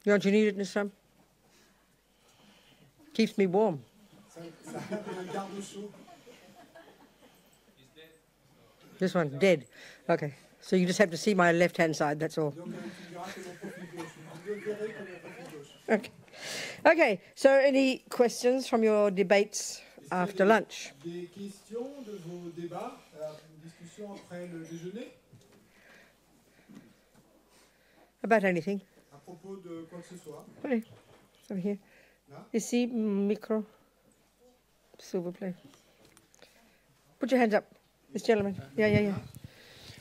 Don't you need it this time? Keeps me warm. This one, dead. Okay, so you just have to see my left-hand side, that's all. Okay. Okay, so any questions from your debates after lunch? Des questions de vos débats, discussions après le déjeuner? About anything? À propos de quoi que ce soit. Okay, over here. Ici, micro. Silver play. Put your hands up, this gentleman. Yeah.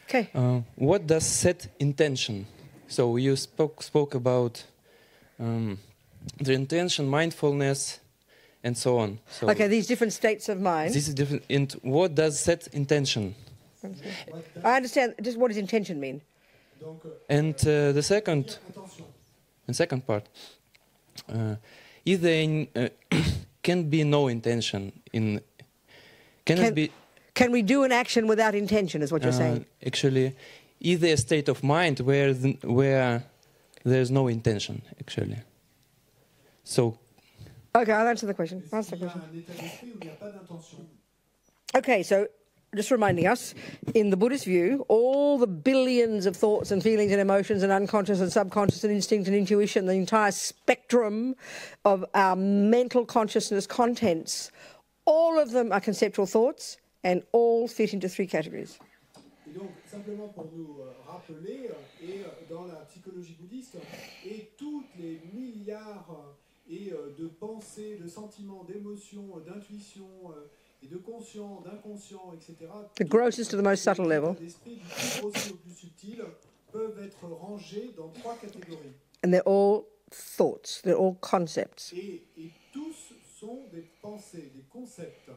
Okay. What does set intention? So you spoke about the intention, mindfulness, and so on. So okay, these different states of mind. This is different. And what does set intention? I understand. Just what does intention mean? And the second part, is there can be no intention in? Can we do an action without intention? Is what you're saying? Actually, is there a state of mind where there's no intention? Actually, so. Okay, I'll answer the question. Okay, so just reminding us, in the Buddhist view, all the billions of thoughts and feelings and emotions and unconscious and subconscious and instinct and intuition, the entire spectrum of our mental consciousness contents, all of them are conceptual thoughts and all fit into three categories. Et donc, simplement pour nous rappeler, et dans la psychologie bouddhiste, et toutes les milliards de pensées, de sentiments, d'émotions, d'intuitions, et de conscients, d'inconscients, etc. The grossest to the most subtle level. L'esprit du plus grossier au plus subtil peuvent être rangés dans trois catégories. And they're all thoughts, they're all concepts. Et tous sont des pensées, des concepts.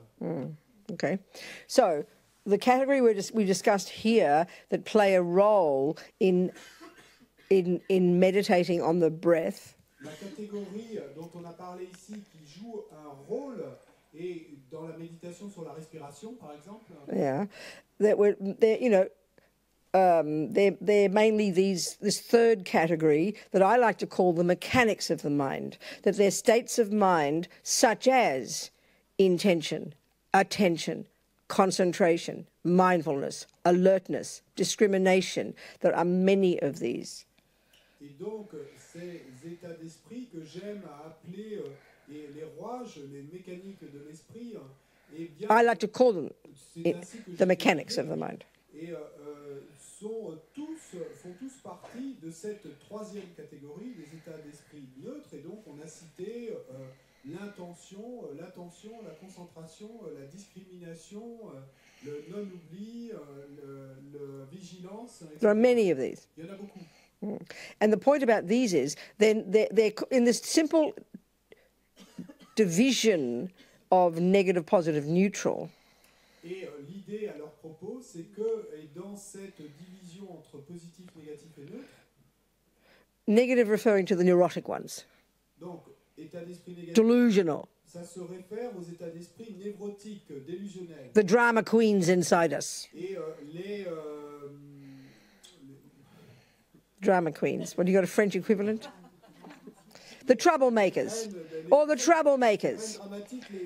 Okay, so the category we discussed here that play a role in meditating on the breath. La catégorie dont on a parlé ici qui joue un rôle et dans la méditation sur la respiration, par exemple. Yeah, they're mainly this third category that I like to call the mechanics of the mind. That they're states of mind such as intention, attention, concentration, mindfulness, alertness, discrimination. There are many of these. Et donc, ces états d'esprit que j'aime à appeler les rouages, les mécaniques de l'esprit, eh bien, I like to call them the mechanics of the mind. Et font tous partie de cette troisième catégorie, des états d'esprit neutres. Et donc, on a cité l'intention, l'attention, la concentration, la discrimination, le non-oubli, la vigilance, etc. There are many of these. Il y en a beaucoup. And the point about these is, then they're in this simple division of negative, positive, neutral. Et l'idée à leur propos, c'est que dans cette division entre positif, négatif et neutre, negative referring to the neurotic ones. Donc, état d'esprit négatif. Delusional. Ça se réfère aux états d'esprit névrotiques, délusionnels. The drama queens inside us. Et les drama queens. What, do you got a French equivalent? The troublemakers, or the troublemakers.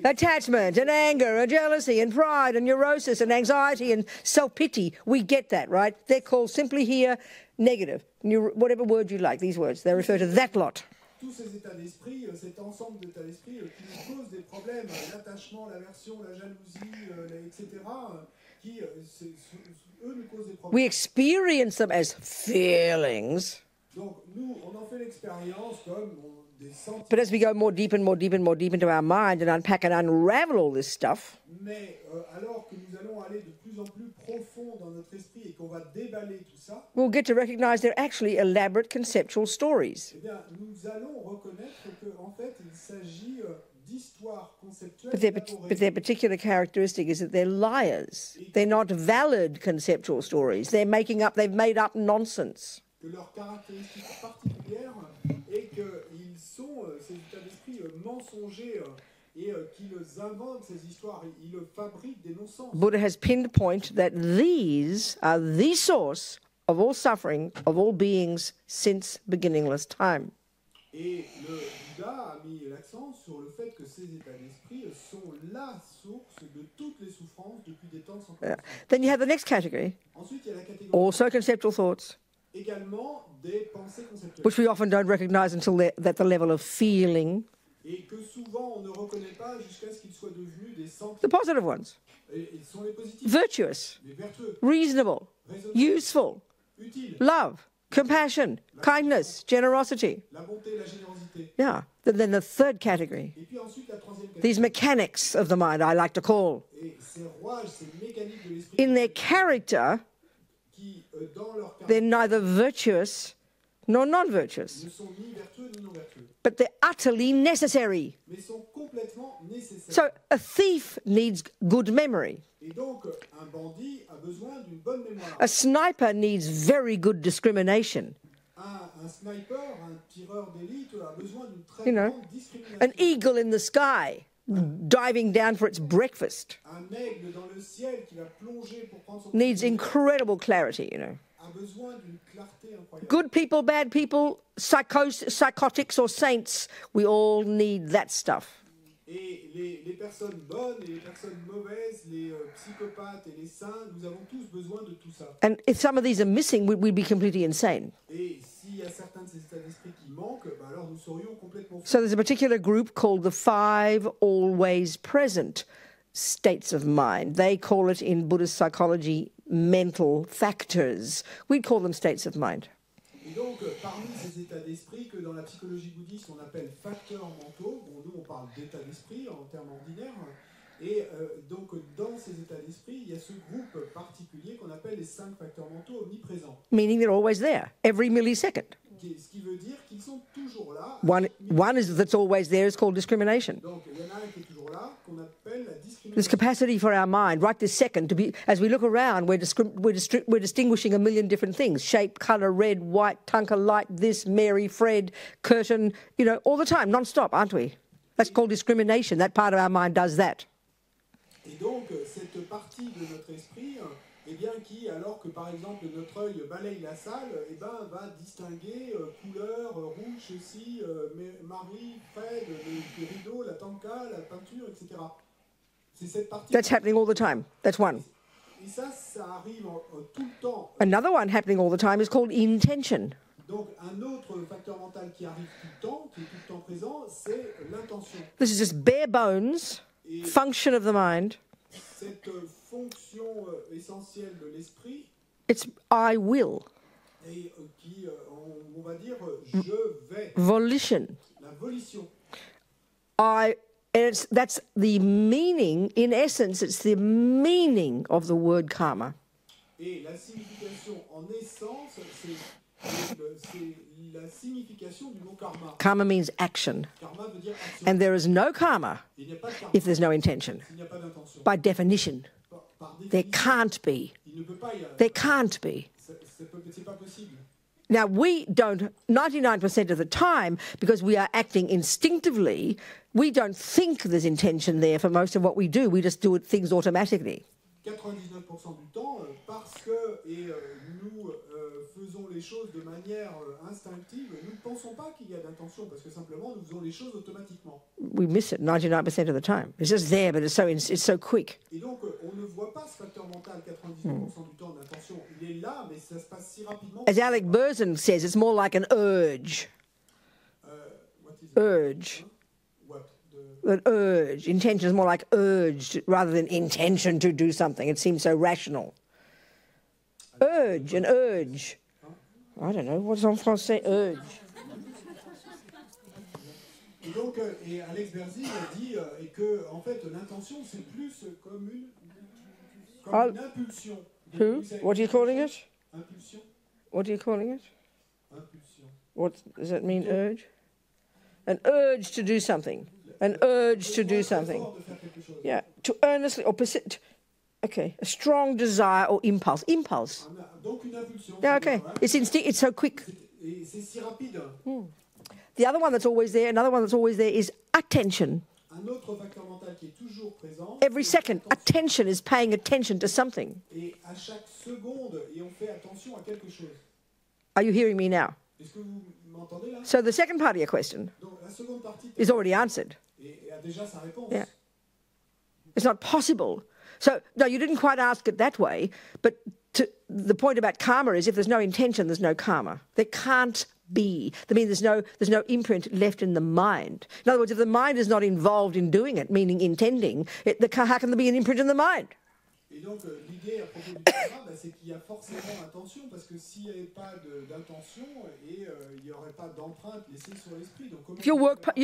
Attachment and anger and jealousy and pride and neurosis and anxiety and self-pity. We get that, right? They're called simply here negative. Whatever word you like, these words, they refer to that lot. Tous ces états d'esprit, cet ensemble d'états d'esprit qui nous causent des problèmes, l'attachement, l'aversion, la jalousie, etc., qui, eux, nous causent des problèmes. We experience them as feelings. Donc, nous, on en fait l'expérience comme des sentiments. But as we go more deep and more deep and more deep into our mind and unpack and unravel all this stuff, mais alors que nous allons aller de plus en plus profond dans notre esprit et qu'on va déballer tout ça, we'll get to recognize they're actually elaborate conceptual stories. Eh bien, nous allons reconnaître que, en fait, il s'agit d'histoires conceptuelles. But their particular characteristic is that they're liars. They're not valid conceptual stories. They've made up nonsense. Que leur caractéristique particulière est qu'ils sont ces états d'esprit mensongers et qu'ils inventent ces histoires, ils fabriquent des non-sens. Buddha has pinpointed that these are the source of all suffering of all beings since beginningless time. Et le Bouddha a mis l'accent sur le fait que ces états d'esprit sont la source de toutes les souffrances depuis des temps sans commencement. Then you have the next category, Ensuite, il y a la catégorie also conceptual thoughts, également des pensées conceptuelles. which we often don't recognize until they're at the level of feeling. Et que souvent on ne reconnaît pas jusqu'à ce qu'ils soient devenus des sentiments. The positive ones, Ils sont les positifs, virtuous, les vertueux, reasonable, raisonnables, useful, utiles, love, compassion, kindness, generosity. la bonté, la générosité. Yeah. Then the third category, Et puis ensuite la troisième catégorie. these mechanics of the mind, I like to call. Et ces rouages, ces mécaniques de l'esprit In their character, qui, dans leur they're caractère, neither virtuous nor non-virtuous, ne sont ni vertueux ni non vertueux, but they're utterly necessary. mais sont complètement nécessaires. So a thief needs good memory. Et donc, un bandit a besoin d'une bonne mémoire. A sniper needs very good discrimination. Un sniper, un tireur d'élite a besoin d'une très You know, grande discrimination. An eagle in the sky diving down for its breakfast Un aigle dans le ciel qui va plonger pour prendre son needs petit déjeuner incredible clarity, a besoin d'une clarté incroyable. Good people, bad people, psychotics or saints, we all need that stuff. Et les personnes bonnes et les personnes mauvaises, les psychopathes et les saints, nous avons tous besoin de tout ça. And if some of these are missing, we'd be completely insane. Et s'il y a certains de ces états d'esprit qui manquent, bah alors nous serions complètement fous. So there's a particular group called the 5 always present states of mind. They call it in Buddhist psychology mental factors. We'd call them states of mind. Et donc, parmi ces états d'esprit que dans la psychologie bouddhiste on appelle facteurs mentaux, bon, nous on parle d'état d'esprit en termes ordinaires, et donc dans ces états d'esprit, il y a ce groupe particulier qu'on appelle les 5 facteurs mentaux omniprésents. Meaning they're always there, every millisecond. Ce qui veut dire qu'ils sont toujours là. One is that's always there is called discrimination. Donc il y en a un qui est toujours là, qu'on appelle la discrimination. This capacity for our mind, right this second, to be, as we look around, we're distinguishing a million different things: shape, colour, red, white, tunka, light, this, Mary, Fred, curtain, all the time, non-stop, aren't we? That's called discrimination. That part of our mind does that. Et donc cette partie de notre esprit, eh bien, qui, alors que par exemple notre œil balaye la salle, eh ben, va distinguer couleur, rouge, ceci, Marie, Fred, les rideaux, la tanka, la peinture, etc. C'est cette partie. That's happening all the time. That's one. Et ça arrive tout le temps. Another one happening all the time is called intention. Donc un autre facteur mental qui arrive tout le temps, qui est tout le temps présent, c'est l'intention. This is just bare bones function of the mind. Cette fonction essentielle de l'esprit, it's I will. Et qui, on va dire, je vais. Volition. La volition. That's the meaning, in essence, it's the meaning of the word karma. Et la signification, en essence, c'est la signification du mot karma. Karma means action. Karma veut dire action. And there is no karma Il n'y a pas de karma if there's no intention. s'il n'y a pas d'intention. By definition. Par There définition, can't be. il ne peut pas y avoir. There can't be. C'est pas possible. Now, we don't, 99% of the time, because we are acting instinctively, we don't think there's intention there for most of what we do. We just do things automatically. 99% du temps, parce que nous faisons les choses de manière instinctive, nous ne pensons pas qu'il y a d'intention, parce que simplement nous faisons les choses automatiquement. We miss it 99% of the time. It's just there, but it's so quick. Et donc, on ne voit pas ce facteur mental 99% du temps d'intention. Il est là, mais ça se passe si rapidement. As Alec Berzin says, it's more like an urge. What is it? Urge. What? An urge. Intention is more like urge rather than intention to do something. It seems so rational. Urge, an urge. I don't know. What does en français urge? Et donc, et Alex Berzin a dit que, en fait, l'intention, c'est plus comme une impulsion. Who? What are you calling it? Impulsion. What are you calling it? Impulsion. What does that mean, urge? An urge to do something. An urge to do something. Yeah, to earnestly or persist. Okay, a strong desire or impulse. Impulse. Donc une impulsion. Yeah, okay. It's instinct. It's so quick. Et c'est si rapide. The other one that's always there, another one that's always there is attention. Un autre facteur mental qui est toujours présent. Every second, attention is paying attention to something. Et à chaque seconde, et on fait attention attention à quelque chose. Are you hearing me now? Est-ce que vous m'entendez là? So the second part of your question Donc la seconde partie is already answered. et a déjà sa réponse. Yeah. It's not possible. So, no, you didn't quite ask it that way, but the point about karma is if there's no intention, there's no karma. There can't be. I mean, there's no imprint left in the mind. In other words, if the mind is not involved in doing it, meaning intending, how can there be an imprint in the mind? Et donc l'idée à propos du karma, c'est qu'il y a forcément intention, parce que s'il n'y avait pas d'intention, il n'y aurait pas d'empreinte laissée sur l'esprit. Donc, if you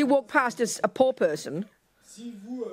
walk past a poor person, si vous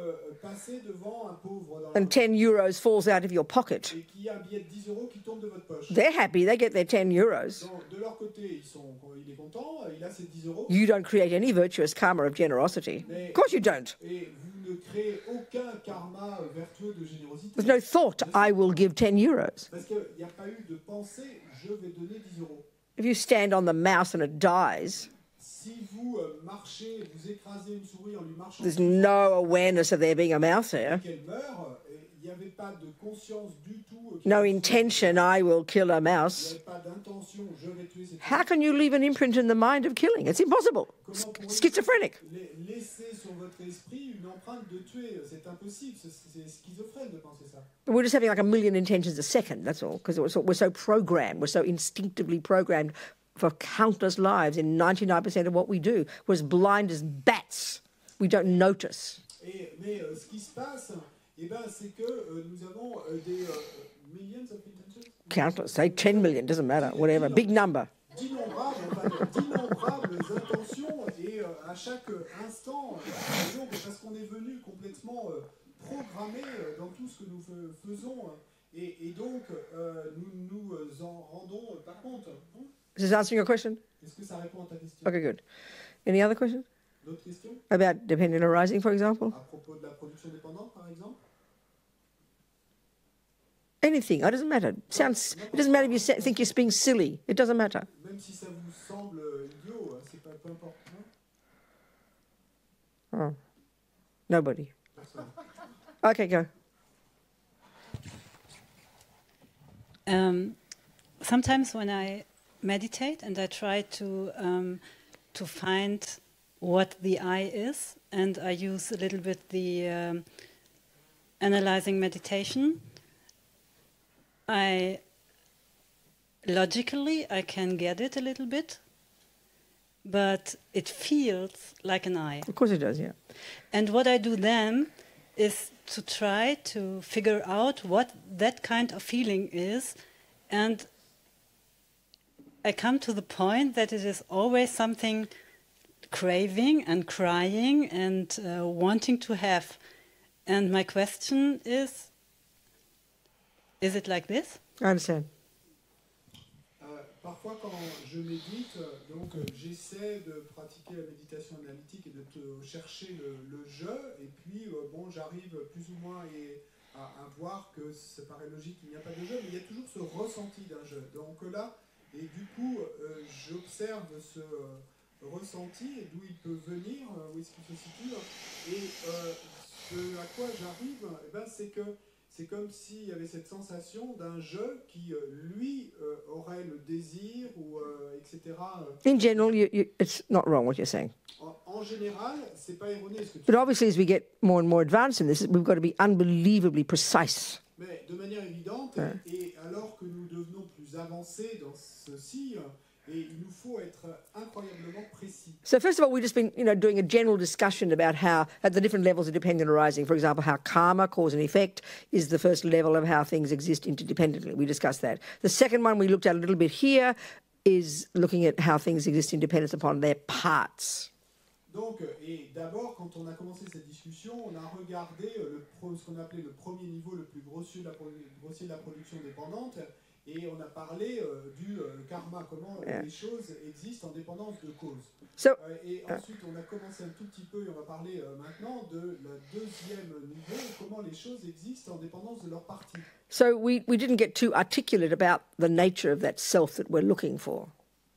passez devant un pauvre dans and 10 euros falls out of your pocket, et qu'il y a un billet de 10 euros qui tombe de votre poche, they're happy, they get their 10 euros. donc, de leur côté, il est content, il a ses 10 euros. You don't create any virtuous karma of generosity. Of course you don't. Et vous ne créez aucun karma vertueux de générosité. There's no thought, I will give 10 euros. Parce qu'il n'y a pas eu de pensée, je vais donner 10 euros. If you stand on the mouse and it dies, Si vous marchez, vous écrasez une souris en lui marchant, there's no awareness of there being a mouse there. qu'elle meurt, il n'y avait pas de conscience du tout. No intention, I will kill a Il n'y mouse. avait pas d'intention, je vais tuer cette How can you leave an imprint in the mind of killing? It's impossible. Schizophrenic. laisser sur votre esprit une empreinte de tuer, c'est impossible, c'est schizophrène de penser ça. We're just having like a million intentions a second, that's all, because we're so programmed, we're so instinctively programmed for countless lives in 99% of what we do. We're as blind as bats. We don't notice. Mais ce qui se passe, c'est que nous avons des millions of intentions. Countless, say 10 million, doesn't matter, whatever, big number. D'innombrables intentions et à chaque instant, donc, parce qu'on est venu complètement programmé dans tout ce que nous faisons et donc nous nous en rendons par compte. Is this answering your question? Est-ce que ça répond à ta question? Okay, good. Any other questions? D'autres questions? About dependent arising, for example? À propos de la production dépendante, par exemple? Anything. It doesn't matter. It doesn't matter if you think you're being silly. It doesn't matter. Même si ça vous semble idiot, c'est pas peu importe. Oh. Nobody. Personne. Okay, go. Sometimes when I meditate and I try to find what the I is, and I use a little bit the analyzing meditation, logically I can get it a little bit, but it feels like an I. Of course it does, yeah. And what I do then is to try to figure out what that kind of feeling is, and I come to the point that it is always something craving and crying and wanting to have. And my question is it like this? I understand. Parfois, quand je médite, donc j'essaie de pratiquer la méditation analytique et de chercher le je, et puis bon, j'arrive plus ou moins à voir que ça paraît logique qu'il n'y a pas de je, mais il y a toujours ce ressenti d'un je. Donc là, et du coup, j'observe ce ressenti et d'où il peut venir, où est-ce qu'il se situe, et ce à quoi j'arrive, c'est que c'est comme s'il y avait cette sensation d'un je qui, lui, aurait le désir, ou etc. In general, it's not wrong what you're saying. En général, c'est pas erroné ce que tu But obviously, as we get more and more advanced in this, we've got to be unbelievably precise. Mais de manière évidente, et alors que nous devenons plus avancés dans ceci, et il nous faut être incroyablement précis. So first of all, we've just been, doing a general discussion about how, at the different levels of dependent arising, for example, how karma, cause and effect, is the first level of how things exist interdependently. We discussed that. The second one we looked at a little bit here is looking at how things exist in dependence upon their parts. Donc, et d'abord, quand on a commencé cette discussion, on a regardé ce qu'on appelait le premier niveau le plus grossier de la production dépendante, et on a parlé du karma, comment les choses existent en dépendance de cause. Et ensuite, on a commencé un tout petit peu, et on va parler maintenant de la deuxième niveau, comment les choses existent en dépendance de leur partie. So we didn't get too articulate about the nature of that self that we're looking for,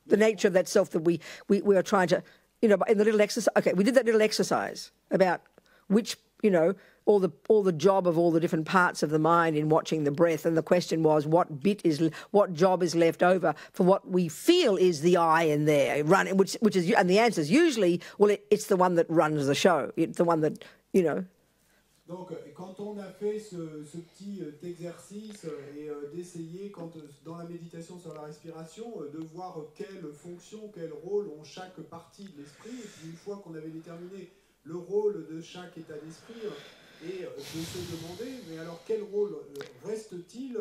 the nature of that self that we are trying to, in the little exercise. Okay, we did that little exercise about which you know, all the job of all the different parts of the mind in watching the breath, and the question was what job is left over for what we feel is the I in there running, which is, and the answer is usually, well, it's the one that runs the show. It's the one that, you know. Donc, quand on a fait ce petit exercice et d'essayer, dans la méditation sur la respiration, de voir quelle fonction, quel rôle ont chaque partie de l'esprit, et puis une fois qu'on avait déterminé le rôle de chaque état d'esprit, et de se demander, mais alors quel rôle reste-t-il?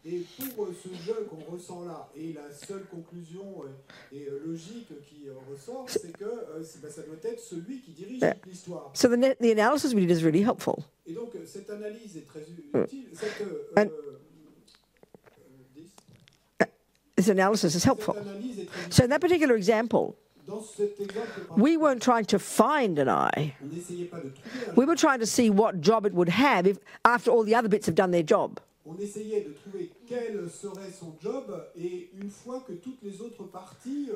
Et pour ce jeu qu'on ressent là, et la seule conclusion et logique qui ressort, c'est que ça doit être celui qui dirige toute l'histoire. So the analysis we did is really helpful. Et donc cette analyse est très utile. This analysis is helpful. So in that particular example, we weren't trying to find an I. We were trying to see what job it would have if, after all the other bits have done their job. On essayait de trouver quel serait son job, et une fois que toutes les autres parties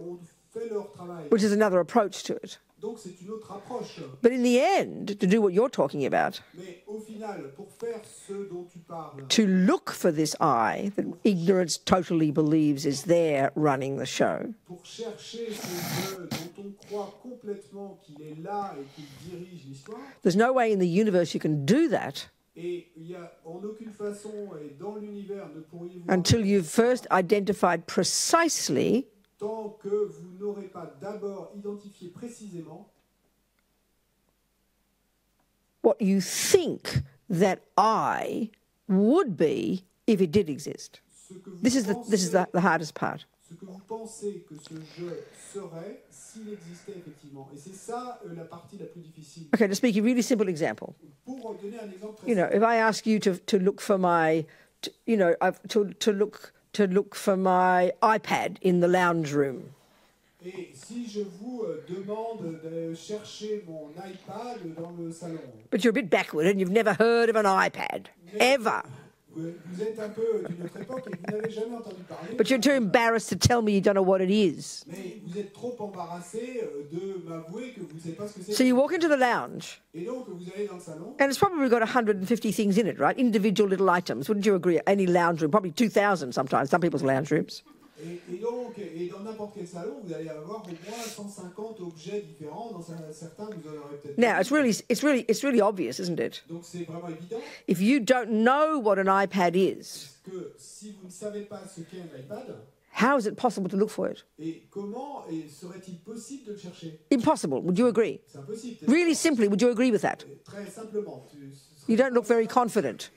ont fait leur travail. Which is another approach to it. Donc c'est une autre approche. But in the end, to do what you're talking about, mais au final, pour faire ce dont tu parles, to look for this I that ignorance totally believes is there running the show, pour chercher ce jeu dont on croit complètement qu'il est là et qu'il dirige l'histoire, there's no way in the universe you can do that et il y a en aucune façon et dans l'univers ne pourriez-vous until you've first identified precisely tant que vous n'aurez pas d'abord identifié précisément what you think that I would be if it did exist. This is the hardest part. Ce que vous pensez que ce jeu serait s'il existait effectivement. Et c'est ça la partie la plus difficile. Okay, to speak a really simple example. Pour donner un exemple très You know, if I ask you to look for my, to look for my iPad in the lounge room. Et si je vous demande de chercher mon iPad dans le salon. But you're a bit backward and you've never heard of an iPad, ever. Vous êtes un peu d'une autre époque et vous n'avez jamais entendu parler. But you're too embarrassed to tell me you don't know what it is. Mais vous êtes trop embarrassé de m'avouer que vous ne savez pas ce que c'est. So you walk into the lounge. Et donc vous allez dans le salon. And it's probably got 150 things in it, right? Individual little items. Wouldn't you agree? Any lounge room, probably 2,000 sometimes, some people's lounge rooms. Et donc, dans n'importe quel salon, vous allez avoir au moins 150 objets différents. Dans certains, vous en aurez peut-être. Now, it's really obvious, isn't it? Donc c'est vraiment évident. If you don't know what an iPad is, Parce que si vous ne savez pas ce qu'est un iPad, how is it possible to look for it? et comment serait-il possible de le chercher? Impossible. Would you agree? C'est impossible. Really simply, would you agree with that? Très simplement. You don't look very confident.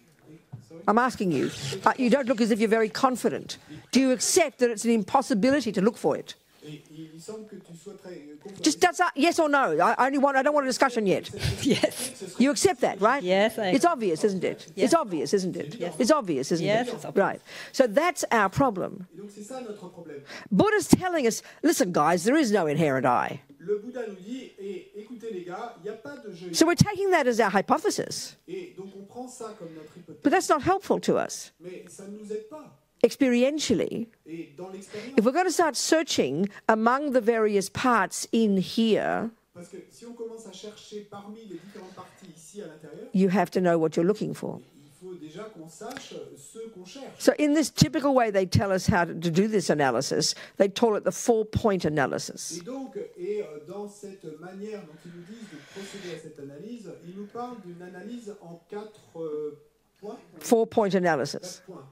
I'm asking you. You don't look as if you're very confident. Do you accept that it's an impossibility to look for it? Et il semble que tu sois très confiant. Just yes or no. I don't want a discussion yet. Yes. You accept that, right? Yes, It's obvious, isn't it? Yes. It's obvious, isn't it? Yes. It's obvious, isn't Yes, it? it's obvious. Right. So that's our problem. Et donc c'est ça notre problème. Buddha's telling us, listen, guys, there is no inherent I. Le Bouddha nous dit, écoutez les gars, il n'y a pas de jeu. So we're taking that as our hypothesis. Et donc on prend ça comme notre hypothèse. But that's not helpful to us. Mais ça ne nous aide pas. Experientially, Et dans l'expérience, if we're going to start searching among the various parts in here, parce que si on commence à chercher parmi les différentes parties ici à l'intérieur, you have to know what you're looking for. il faut déjà qu'on sache ce qu'on cherche. So in this typical way they tell us how to do this analysis, they call it the 4-point analysis. Et donc, dans cette manière dont ils nous disent de procéder à cette analyse, ils nous parlent d'une analyse en 4 points. 4-point analysis. 4 points.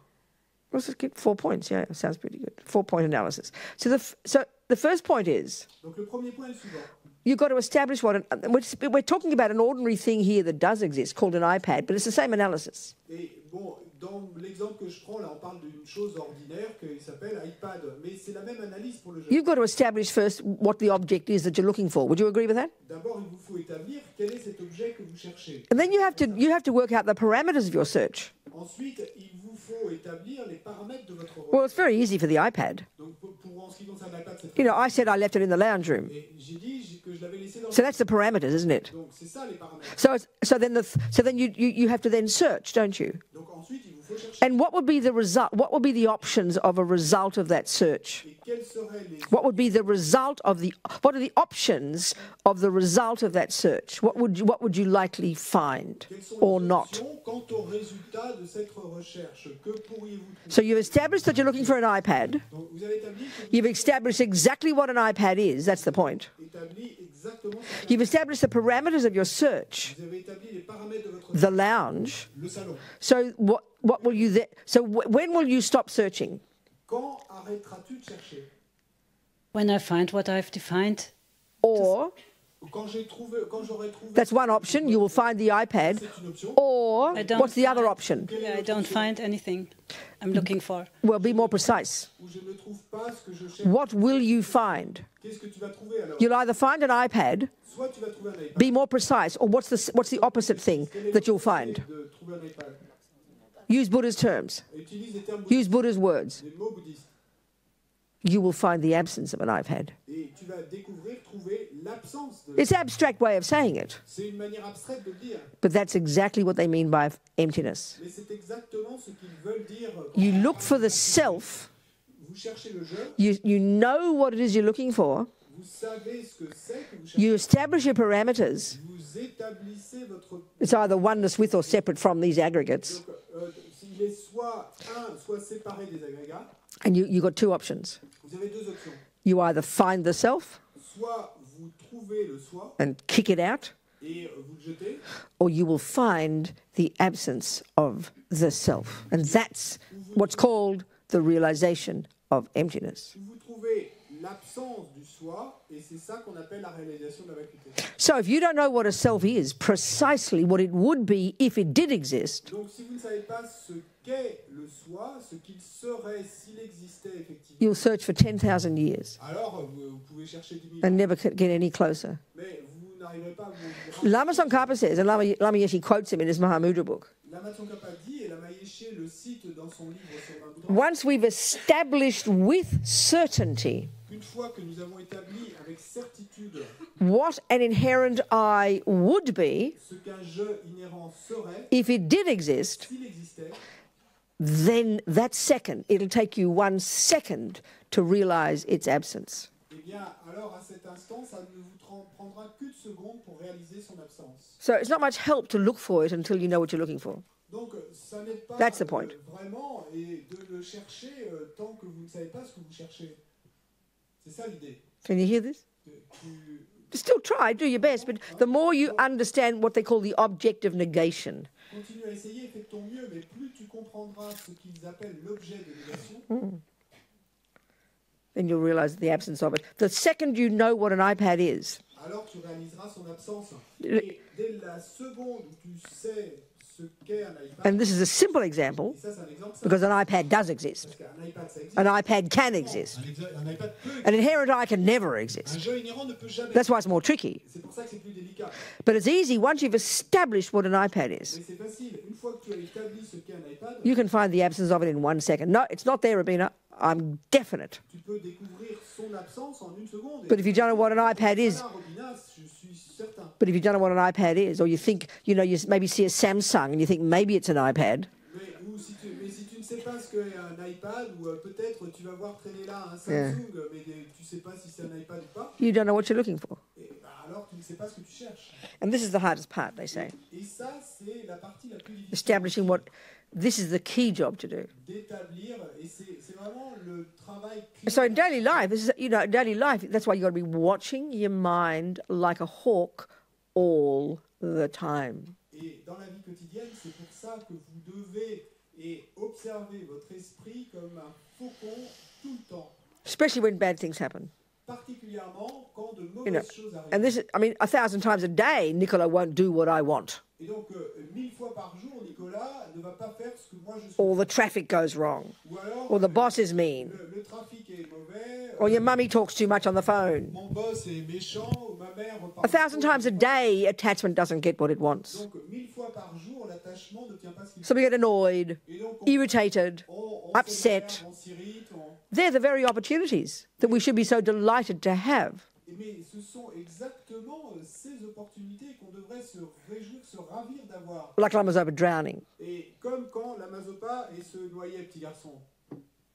What's it? 4 points, yeah, sounds pretty good. 4-point analysis. So the first point is, Donc le premier point est le suivant. you've got to establish we're talking about an ordinary thing here that does exist called an iPad, but it's the same analysis. Et bon, dans l'exemple que je prends, là, on parle d'une chose ordinaire qui s'appelle iPad, mais c'est la même analyse pour le jeu. You've got to establish first what the object is that you're looking for. Would you agree with that? D'abord, il vous faut établir quel est cet objet que vous cherchez. And then you have to work out the parameters of your search. Ensuite, il vous faut établir les paramètres de votre rôle. Well, it's very easy for the iPad. Donc, en ce qui concerne l'iPad, c'est You know, I said I left it in the lounge room. et j'ai dit que je l'avais laissé dans So that's the parameters, isn't it? Donc, c'est ça les paramètres. So then you have to then search, don't you? Donc, ensuite, il vous faut faut chercher. And what would be the result? What would be the options of a result of that search? Et quels seraient les What would be the result of the? What are the options of the result of that search? What would you likely find, quelles sont or les not? options quant au résultat de cette recherche? Que pourriez-vous trouver? So you've established that you're looking for an iPad. Donc, vous avez établi que vous You've established exactly what an iPad is. That's the point. établi exactement ce You've established the parameters of your search, vous avez établi les paramètres de votre the lounge. le salon. So what will you then? So when will you stop searching? Quand arrêteras-tu de chercher? When I find what I've defined, Or Quand j'aurai trouvé that's one option. You will find the iPad. c'est une option. Or I don't what's the other option? I don't find anything I'm looking for. Well, be more precise. Où je ne trouve pas ce que je cherche. What will you find? Qu'est-ce que tu vas trouver alors? You'll either find an iPad. Soit tu vas trouver un iPad. Be more precise. Or what's the opposite thing that you'll find? De trouver un iPad. Use Buddha's terms. Utilise des termes Use bouddhistes, Buddha's words. des mots bouddhistes. You will find the absence of an iPad. Et tu vas trouver l'absence de. It's an abstract way of saying it, C'est une manière abstraite de le dire. but that's exactly what they mean by emptiness. Mais c'est exactement ce qu'ils veulent dire. You look for the self. Vous cherchez le je. You know what it is you're looking for. Vous savez ce que c'est que vous cherchez. You establish your parameters. Vous établissez votre. It's either oneness with or separate from these aggregates. Donc, il est soit soit séparé des agrégats. And you've got two options. Vous avez deux options. You either find the self Soit vous trouvez le soi and kick it out, et vous le jetez, or you will find the absence of the self. And that's what's called the realization of emptiness. ou vous trouvez l'absence du soi, et c'est ça qu'on appelle la réalisation de la vacuité. So if you don't know what a self is, precisely what it would be if it did exist, Donc si vous ne savez pas ce qu'est le soi, ce qu'il serait s'il existait effectivement, you'll search for 10,000 years alors vous pouvez chercher 10 000 and ans, never get any closer. mais vous n'arriverez pas à vous... Lama Tsongkhapa says, and Lama Yeshe quotes him in his Mahamudra book, Lama Tsongkhapa dit, et Lama Yeshe le cite dans son livre sur Mahamudra, once we've established with certainty une fois que nous avons établi avec certitude what an inherent I would be ce qu'un je inhérent serait, if it did exist, s'il existait, then that second, it'll take you 1 second to realize its absence. eh bien alors à cet instant, ça ne vous prendra qu'une seconde pour réaliser son absence. So it's not much help to look for it until you know what you're looking for. Donc ça n'aide pas That's the point. Vraiment et de le chercher tant que vous ne savez pas ce que vous cherchez. C'est ça l'idée. Can you hear this? Tu Still try, do your best, but the more you understand what they call the object of negation, continues à essayer, fais de ton mieux, mais plus tu comprendras ce qu'ils appellent l'objet de négation, then you'll realize the absence of it. The second you know what an iPad is, alors tu réaliseras son absence. Et dès la seconde où tu sais ce qu'est un iPad, and this is a simple example, et ça c'est un exemple simple, because an iPad does exist, parce qu'un iPad ça existe, an iPad can exist, un iPad peut exister, an inherent I can never un exist. jeu inhérent ne peut jamais. That's why it's more tricky. C'est pour ça que c'est plus délicat. But it's easy once you've established what an iPad is. Mais c'est facile. Une fois que tu as établi ce qu'est un iPad, You can find the absence of it in 1 second. No, it's not there, Robina. I'm definite. tu peux découvrir son absence en une seconde. But if you don't know what an iPad is, Voilà, Robina, je suis certain. but if you don't know what an iPad is, or you think, you maybe see a Samsung and you think maybe it's an iPad, Mais si tu ne sais pas ce qu'est un iPad, ou peut-être tu vas voir traîner là un Samsung, mais tu ne sais pas si c'est un iPad ou pas, you don't know what you're looking for. et alors tu ne sais pas ce que tu cherches. And this is the hardest part, they say. Et ça, c'est la partie la plus difficile. Establishing what, this is the key job to do. D'établir, et c'est vraiment le travail So in daily life, this is, daily life, that's why you've got to be watching your mind like a hawk all the time. Et dans la vie quotidienne, c'est pour ça que vous devez observer votre esprit comme un faucon tout le temps, Especially when bad things happen. particulièrement quand de mauvaises choses arrivent. And this is, 1,000 times a day, Nicola won't do what I want. Et donc, 1000 fois par jour, Nicolas ne va pas faire ce que moi je suis. Or the traffic goes wrong. Ou alors, Or the boss is mean. le trafic est mauvais, Or your mummy talks too much on the phone. mon boss est méchant, ou ma mère parle 1,000 trop. times a day, attachment doesn't get what it wants. Donc, 1000 fois par jour, l'attachement ne tient pas ce qu'il So we get annoyed, Et donc, irritated, on upset. s'énerve, on s'irrite, They're the very opportunities that we should be so delighted to have. Mais ce sont exactement ces opportunités qu'on devrait se réjouir, se ravir d'avoir. Like Lamazopa drowning. Et comme quand la Mazopa se noyait, petit garçon.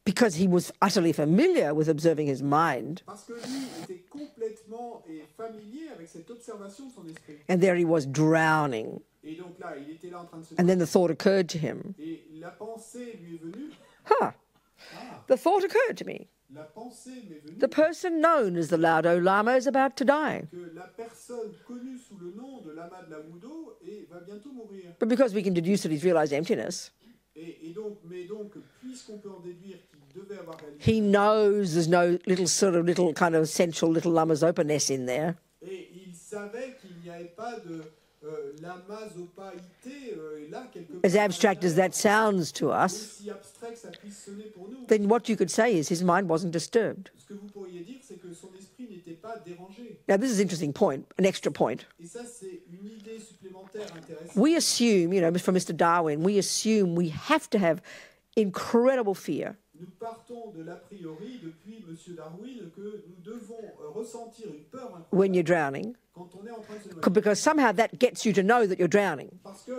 Because he was utterly familiar with observing his mind. Parce que lui était complètement familier avec cette observation de son esprit. And there he was drowning. Et donc là, il était là en train de se And then the thought occurred to him. Et la pensée lui est venue. Huh. The thought occurred to me. La pensée m'est venue. The person known as the Laudo Lama is about to die. Que la personne connue sous le nom de Lama de la Wudo va bientôt mourir. But because we can deduce that he's realized emptiness, Mais donc, puisqu'on peut en déduire qu'il devait avoir réalisé, he knows there's no little kind of essential little Lamazopa-ness in there. Et il savait qu'il n'y avait pas de lamazopaïté là quelque part. As abstract as that sounds to us, Aussi abstrait que ça puisse sonner pour nous. then what you could say is his mind wasn't disturbed. Ce que vous pourriez dire, c'est que son esprit n'était pas dérangé. Now, this is an interesting point, an extra point. Et ça, c'est une idée supplémentaire intéressante. We assume, from Mr. Darwin, we assume we have to have incredible fear. Nous partons de l'a priori depuis M. Darwin que nous devons ressentir une peur when you're incroyable drowning, quand on est en train de se noyer. because somehow that gets you to know that you're drowning. Parce que,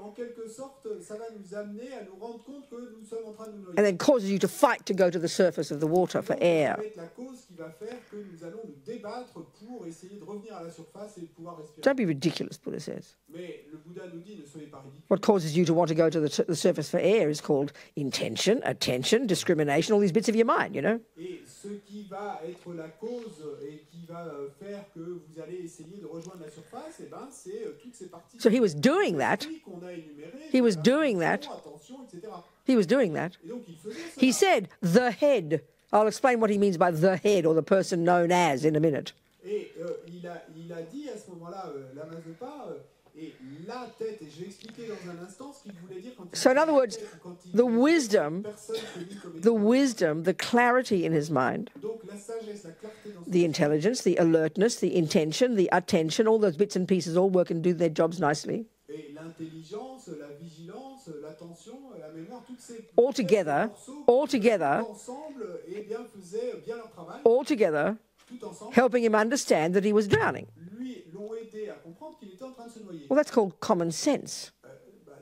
en quelque sorte, ça va nous amener à nous rendre compte que nous sommes en train de nous noyer. And then causes you to fight to go to the surface of the water for Donc, air. ça va être la cause qui va faire que nous allons nous débattre pour essayer de revenir à la surface et de pouvoir respirer. Don't be ridiculous, Buddha says. Mais le Bouddha nous dit, ne soyez pas ridicules. What causes you to want to go to the surface for air is called intention, attention, discrimination, all these bits of your mind, Et ce qui va être la cause et qui va faire que vous allez essayer de rejoindre la surface, c'est toutes ces parties So he was doing that. qu'on a énumérées. He was doing that. Attention, etc. He was doing that. Et donc il faisait cela. He said, the head. I'll explain what he means by the head or the person known as in a minute. Et il a dit à ce moment-là, la Mazopa, et la tête, et je vais expliquer dans un instant ce qu'il voulait dire quand il So in other words, quand il the disait wisdom, personne connue comme the wisdom, the clarity in his mind, donc la sagesse, la clarté dans son the intelligence, the alertness, the intention, the attention, all those bits and pieces all work and do their jobs nicely. et l'intelligence, la vigilance, l'attention, la mémoire, toutes ces All together, all together, tout ensemble, faisaient bien leur travail, all together, tout ensemble, helping him understand that he was drowning. lui l'ont aidé à comprendre qu'il était en train de se noyer. Well, that's called common sense.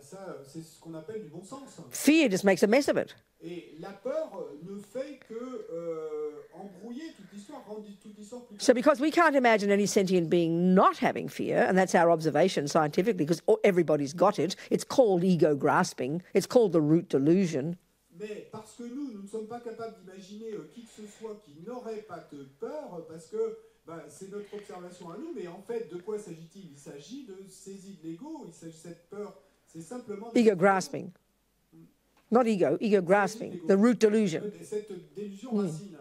Ça, c'est ce qu'on appelle du bon sens. Fear just makes a mess of it. Et la peur ne fait que embrouiller toute l'histoire, rendre toute l'histoire plus So because we can't imagine any sentient being not having fear, and that's our observation scientifically, because everybody's got it, it's called ego grasping, it's called the root delusion. Mais parce que nous ne sommes pas capables d'imaginer qui que ce soit qui n'aurait pas de peur, parce que c'est notre observation à nous, mais en fait, de quoi s'agit-il? Il s'agit de saisie de l'ego, il s'agit de cette peur, c'est simplement... Ego grasping. Not ego, ego grasping, the root delusion. Cette délusion racine.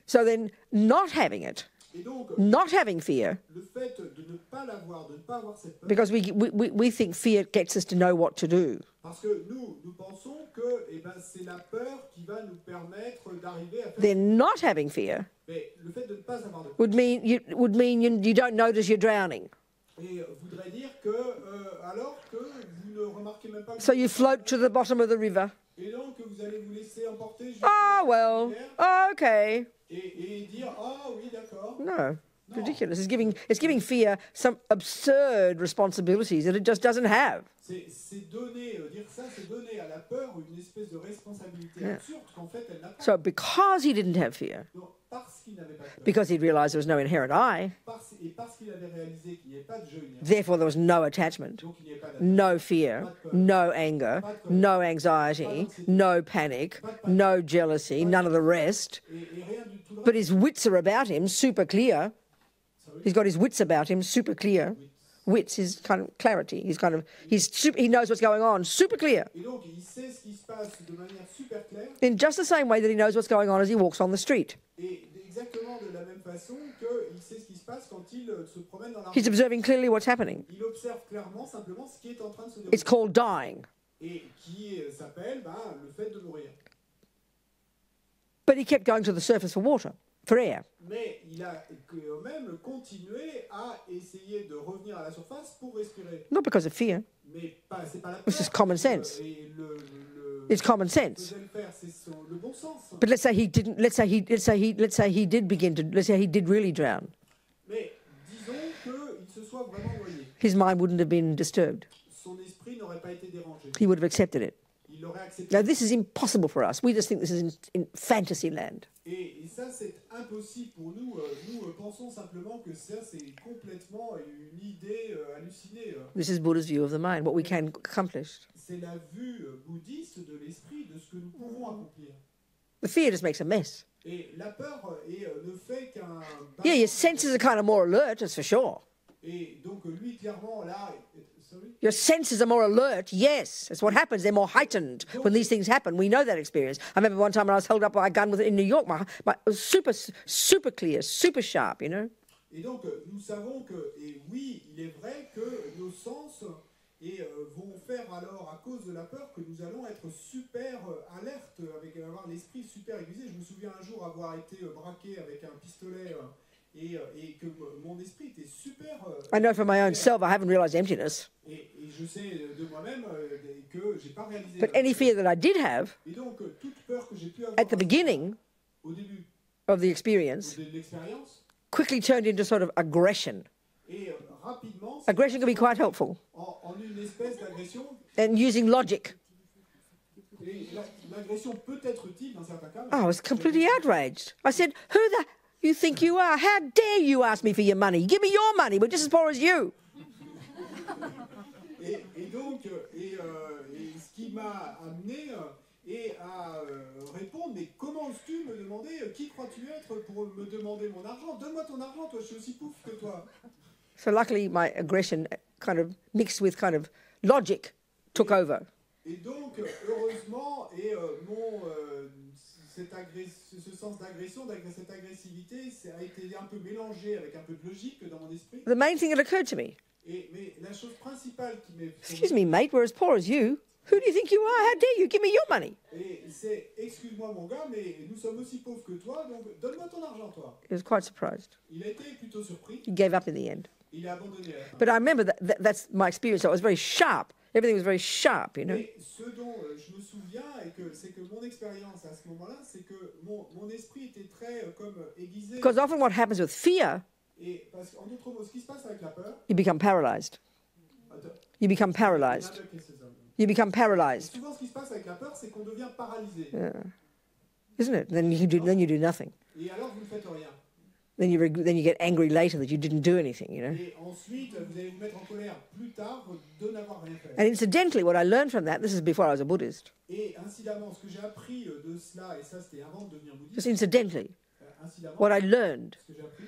So then not having it, Et donc, not having fear, le fait de ne pas l'avoir, de ne pas avoir cette peur, because we think fear gets us to know what to do. parce que nous pensons que c'est la peur qui va nous permettre d'arriver à faire... Then not having fear Mais le fait de ne pas avoir de peur would mean you don't notice you're drowning. et voudrait dire que, alors que vous ne remarquez même pas... que So vous- you float to the bottom of the river. Et donc vous allez vous laisser emporter jusqu'à Oh, well, okay. et dire ah oui d'accord. No, ridiculous. It's giving fear some absurd responsibilities that it just doesn't have. C'est donner dire ça, c'est donner à la peur une espèce de responsabilité absurde qu'en fait elle n'a pas. So because he didn't have fear, Donc, parce qu'il n'avait pas de peur, because he'd realized there was no inherent I, parce qu'il avait réalisé qu'il n'y avait pas de jeu inhérent, therefore there was no attachment, donc il n'y avait pas d'attachement, no fear, no anger, no anxiety, no panic, no jealousy, none of the rest. et rien du tout. But his wits are about him, super clear. He's got his wits about him, super clear. Wits is kind of clarity. He knows what's going on, super clear. Et donc il sait ce qui se passe de manière super claire In just the same way that he knows what's going on as he walks on the street. et exactement de la même façon qu'il sait ce qui se passe quand il se promène dans la He's rue. observing clearly what's happening. Il observe clairement simplement ce qui est en train de se dérouler It's called dying. et qui s'appelle le fait de mourir. But he kept going to the surface for water, air. Mais il a quand même continué à essayer de revenir à la surface pour respirer. Not because of fear. Mais c'est pas la It's just peur common sense. et It's common sense. faisait le faire, c'est le bon sens. But let's say he didn't. Let's say he did begin to. Let's say he did really drown. Mais disons qu'il se soit vraiment noyé. His mind wouldn't have been disturbed. Son esprit n'aurait pas été dérangé. He would have accepted it. Il l'aurait accepté. Now this is impossible for us. We just think this is in fantasy land. Et ça, c'est impossible pour nous. Nous pensons simplement que ça, c'est complètement une idée hallucinée. This is Buddha's view of the mind, what we can accomplish. C'est la vue bouddhiste de l'esprit, de ce que nous pouvons accomplir. The fear just makes a mess. Et la peur ne fait qu'un... Yeah, your senses are kind of more alert, that's for sure. Et donc lui, clairement, là... Sorry? Your senses are more alert, yes. That's what happens. They're more heightened when these things happen. We know that experience. I remember one time when I was held up by a gun in New York, it was super clear, super sharp, you know. Et donc, nous savons que, et oui, il est vrai que nos sens vont faire alors, à cause de la peur, que nous allons être super alertes, avoir l'esprit super aiguisé. Je me souviens un jour avoir été braqué avec un pistolet et que mon esprit était super... I know from my own self, I haven't realized emptiness. Et je sais de moi-même que j'ai pas réalisé... But any fear that I did have, Et donc, toute peur que j'ai pu avoir at the beginning au début of the experience, de l'expérience, quickly turned into sort of aggression. et rapidement, Aggression can be quite helpful. en une espèce d'agression, And using logic. et l'agression peut être utile dans certains cas. I was completely outraged. I said, who the you think you are? How dare you ask me for your money? Give me your money. We're just as poor as you. Et donc, ce qui m'a amené à répondre, mais comment oses-tu me demander, qui crois-tu être pour me demander mon argent? Donne-moi ton argent, toi, je suis aussi pouf que toi. So luckily my aggression kind of mixed with kind of logic took over. Et donc, heureusement, ce sens d'agression, cette agressivité, ça a été un peu mélangé avec un peu de logique dans mon esprit. The main thing that occurred to me, Mais la chose principale qui m'est... excuse me, mate, we're as poor as you. Who do you think you are? How dare you? Give me your money. Et c'est, excuse-moi mon gars, mais nous sommes aussi pauvres que toi, donc donne-moi ton argent, toi. He was quite surprised. Il a été plutôt surpris. He gave up in the end. Il a abandonné à la fin. But I remember that's my experience. So it was very sharp. Everything was very sharp, you know. Et ce dont je me souviens, c'est que mon expérience à ce moment-là, c'est que mon esprit était très comme aiguisé. Because often what happens with fear, Et parce qu'en d'autres mots, ce qui se passe avec la peur... you become paralyzed. You become paralyzed. You become paralyzed. Souvent, ce qui se passe avec la peur, c'est qu'on devient paralysé. Yeah. Isn't it? Then you do nothing. Et alors, vous ne faites rien. Then you get angry later that you didn't do anything, you know. Et ensuite, vous allez vous mettre en colère plus tard de n'avoir rien fait. And incidentally, what I learned from that, this is before I was a Buddhist, Et incidemment, ce que j'ai appris de cela, et ça c'était avant de devenir just bouddhiste, incidentally, incidemment, what I learned, ce que j'ai appris,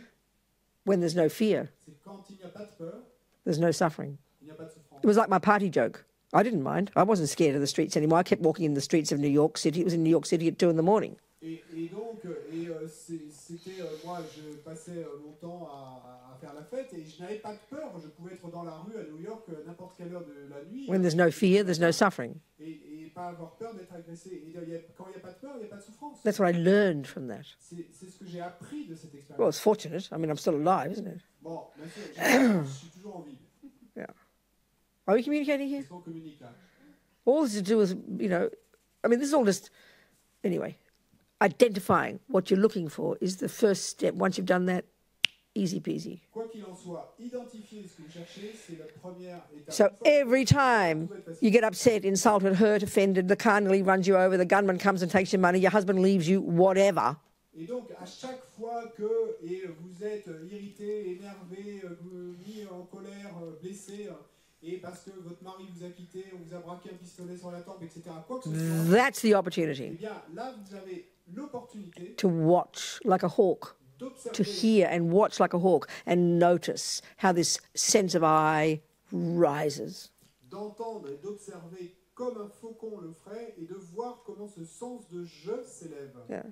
when there's no fear, c'est quand il n'y a pas de peur, there's no suffering. il n'y a pas de souffrance. It was like my party joke. I didn't mind. I wasn't scared of the streets anymore. I kept walking in the streets of New York City. It was in New York City at 2 a.m. Et donc, c'était, moi, je passais mon temps à faire la fête et je n'avais pas de peur. Je pouvais être dans la rue à New York à n'importe quelle heure de la nuit. When there's no fear, there's no suffering. Et pas avoir peur d'être agressé. Et quand il n'y a pas de peur, il n'y a pas de souffrance. That's what I learned from that. C'est ce que j'ai appris de cette expérience. Well, it's fortunate. I mean, I'm still alive, isn't it? Bon, bien sûr, je suis toujours en vie. Yeah. Are we communicating here? Est-ce qu'on communique là? All this to do with, you know, I mean, this is all just, anyway, identifying what you're looking for is the first step. Once you've done that, easy peasy. Quoi qu'il en soit, identifier ce que vous cherchez, c'est la première étape. So every time you get upset, insulted, hurt, offended, the car nearly runs you over, the gunman comes and takes your money, your husband leaves you, whatever. Et donc, à chaque fois que vous êtes irrité, énervé, mis en colère, blessé, et parce que votre mari vous a quitté, on vous a braqué un pistolet sur la tempe, etc., quoi que ce soit, That's the eh opportunity bien, là, vous avez l'opportunité to watch like a hawk, to d'observer, hear and watch like a hawk, and notice how this sense of I rises. d'entendre et d'observer comme un faucon le ferait, et de voir comment ce sens de je s'élève. Yeah.